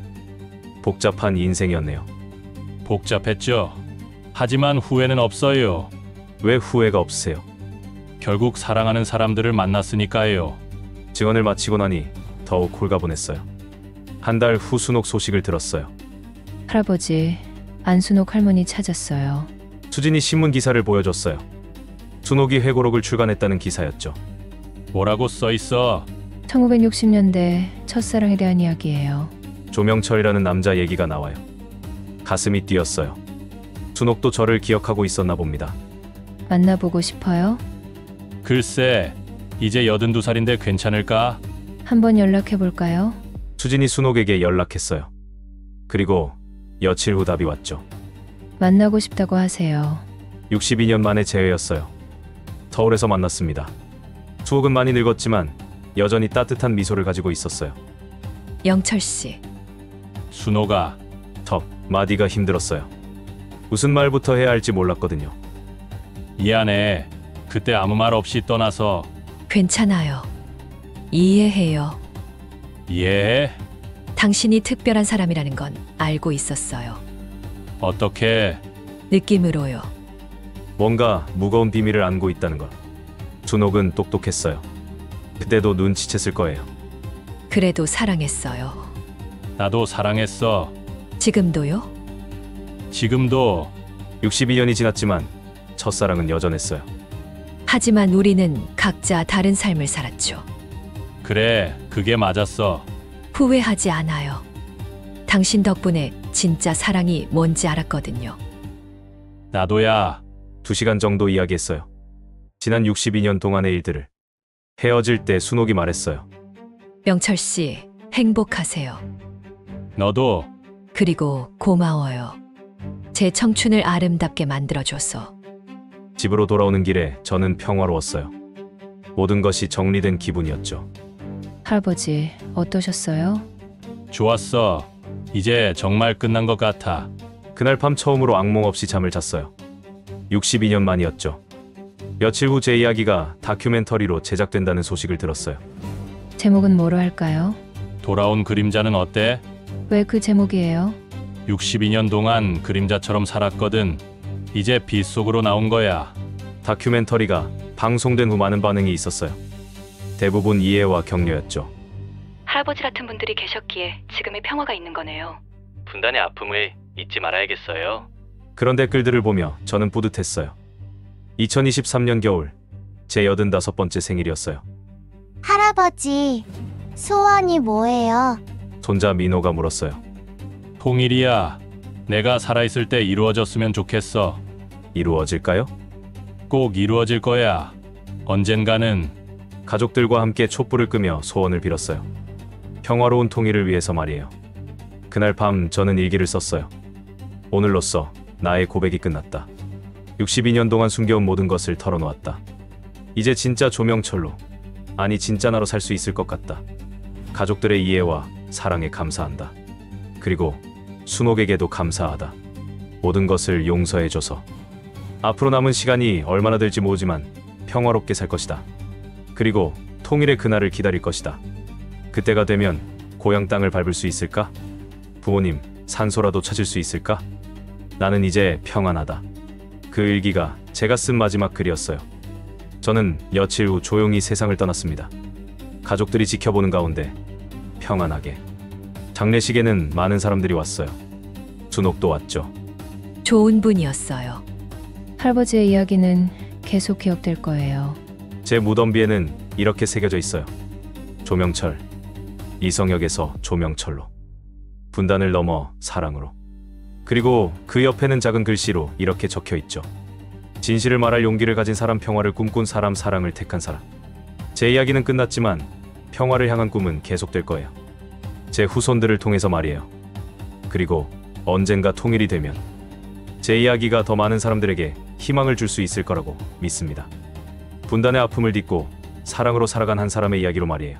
복잡한 인생이었네요. 복잡했죠. 하지만 후회는 없어요. 왜 후회가 없으세요? 결국 사랑하는 사람들을 만났으니까요. 증언을 마치고 나니 더욱 홀가분했어요. 한 달 후 순옥 소식을 들었어요. 할아버지, 안순옥 할머니 찾았어요. 수진이 신문 기사를 보여줬어요. 순옥이 회고록을 출간했다는 기사였죠. 뭐라고 써 있어? 1960년대 첫사랑에 대한 이야기예요. 조명철이라는 남자 얘기가 나와요. 가슴이 뛰었어요. 순옥도 저를 기억하고 있었나 봅니다. 만나보고 싶어요? 글쎄, 이제 82살인데 괜찮을까? 한번 연락해볼까요? 수진이 순옥에게 연락했어요. 그리고 며칠 후 답이 왔죠. 만나고 싶다고 하세요. 62년 만에 재회였어요. 서울에서 만났습니다. 수옥은 많이 늙었지만 여전히 따뜻한 미소를 가지고 있었어요. 영철 씨. 순옥아. 마디가 힘들었어요. 무슨 말부터 해야 할지 몰랐거든요. 미안해. 그때 아무 말 없이 떠나서. 괜찮아요. 이해해요. 이해해? 당신이 특별한 사람이라는 건 알고 있었어요. 어떻게? 느낌으로요. 뭔가 무거운 비밀을 안고 있다는 걸. 순옥은 똑똑했어요. 그때도 눈치챘을 거예요. 그래도 사랑했어요. 나도 사랑했어. 지금도요? 지금도. 62년이 지났지만 첫사랑은 여전했어요. 하지만 우리는 각자 다른 삶을 살았죠. 그래, 그게 맞았어. 후회하지 않아요. 당신 덕분에 진짜 사랑이 뭔지 알았거든요. 나도야. 2시간 정도 이야기했어요. 지난 62년 동안의 일들을. 헤어질 때 순옥이 말했어요. 명철 씨, 행복하세요. 너도. 그리고 고마워요. 제 청춘을 아름답게 만들어줘서. 집으로 돌아오는 길에 저는 평화로웠어요. 모든 것이 정리된 기분이었죠. 할아버지, 어떠셨어요? 좋았어. 이제 정말 끝난 것 같아. 그날 밤 처음으로 악몽 없이 잠을 잤어요. 62년 만이었죠. 며칠 후 제 이야기가 다큐멘터리로 제작된다는 소식을 들었어요. 제목은 뭐로 할까요? 돌아온 그림자는 어때? 왜 그 제목이에요? 62년 동안 그림자처럼 살았거든. 이제 빛 속으로 나온 거야. 다큐멘터리가 방송된 후 많은 반응이 있었어요. 대부분 이해와 격려였죠. 할아버지 같은 분들이 계셨기에 지금의 평화가 있는 거네요. 분단의 아픔을 잊지 말아야겠어요. 그런 댓글들을 보며 저는 뿌듯했어요. 2023년 겨울, 제 85번째 생일이었어요. 할아버지, 소원이 뭐예요? 손자 민호가 물었어요. 통일이야. 내가 살아있을 때 이루어졌으면 좋겠어. 이루어질까요? 꼭 이루어질 거야. 언젠가는. 가족들과 함께 촛불을 끄며 소원을 빌었어요. 평화로운 통일을 위해서 말이에요. 그날 밤 저는 일기를 썼어요. 오늘로써 나의 고백이 끝났다. 62년 동안 숨겨온 모든 것을 털어놓았다. 이제 진짜 조명철로, 아니 진짜 나로 살 수 있을 것 같다. 가족들의 이해와 사랑에 감사한다. 그리고 순옥에게도 감사하다. 모든 것을 용서해줘서. 앞으로 남은 시간이 얼마나 될지 모르지만 평화롭게 살 것이다. 그리고 통일의 그날을 기다릴 것이다. 그때가 되면 고향 땅을 밟을 수 있을까? 부모님, 산소라도 찾을 수 있을까? 나는 이제 평안하다. 그 일기가 제가 쓴 마지막 글이었어요. 저는 며칠 후 조용히 세상을 떠났습니다. 가족들이 지켜보는 가운데 평안하게. 장례식에는 많은 사람들이 왔어요. 순옥도 왔죠. 좋은 분이었어요. 할아버지의 이야기는 계속 기억될 거예요. 제 무덤비에는 이렇게 새겨져 있어요. 조명철, 이성역에서 조명철로. 분단을 넘어 사랑으로. 그리고 그 옆에는 작은 글씨로 이렇게 적혀 있죠. 진실을 말할 용기를 가진 사람, 평화를 꿈꾼 사람, 사랑을 택한 사람. 제 이야기는 끝났지만 평화를 향한 꿈은 계속될 거예요. 제 후손들을 통해서 말이에요. 그리고 언젠가 통일이 되면 제 이야기가 더 많은 사람들에게 희망을 줄 수 있을 거라고 믿습니다. 분단의 아픔을 딛고 사랑으로 살아간 한 사람의 이야기로 말이에요.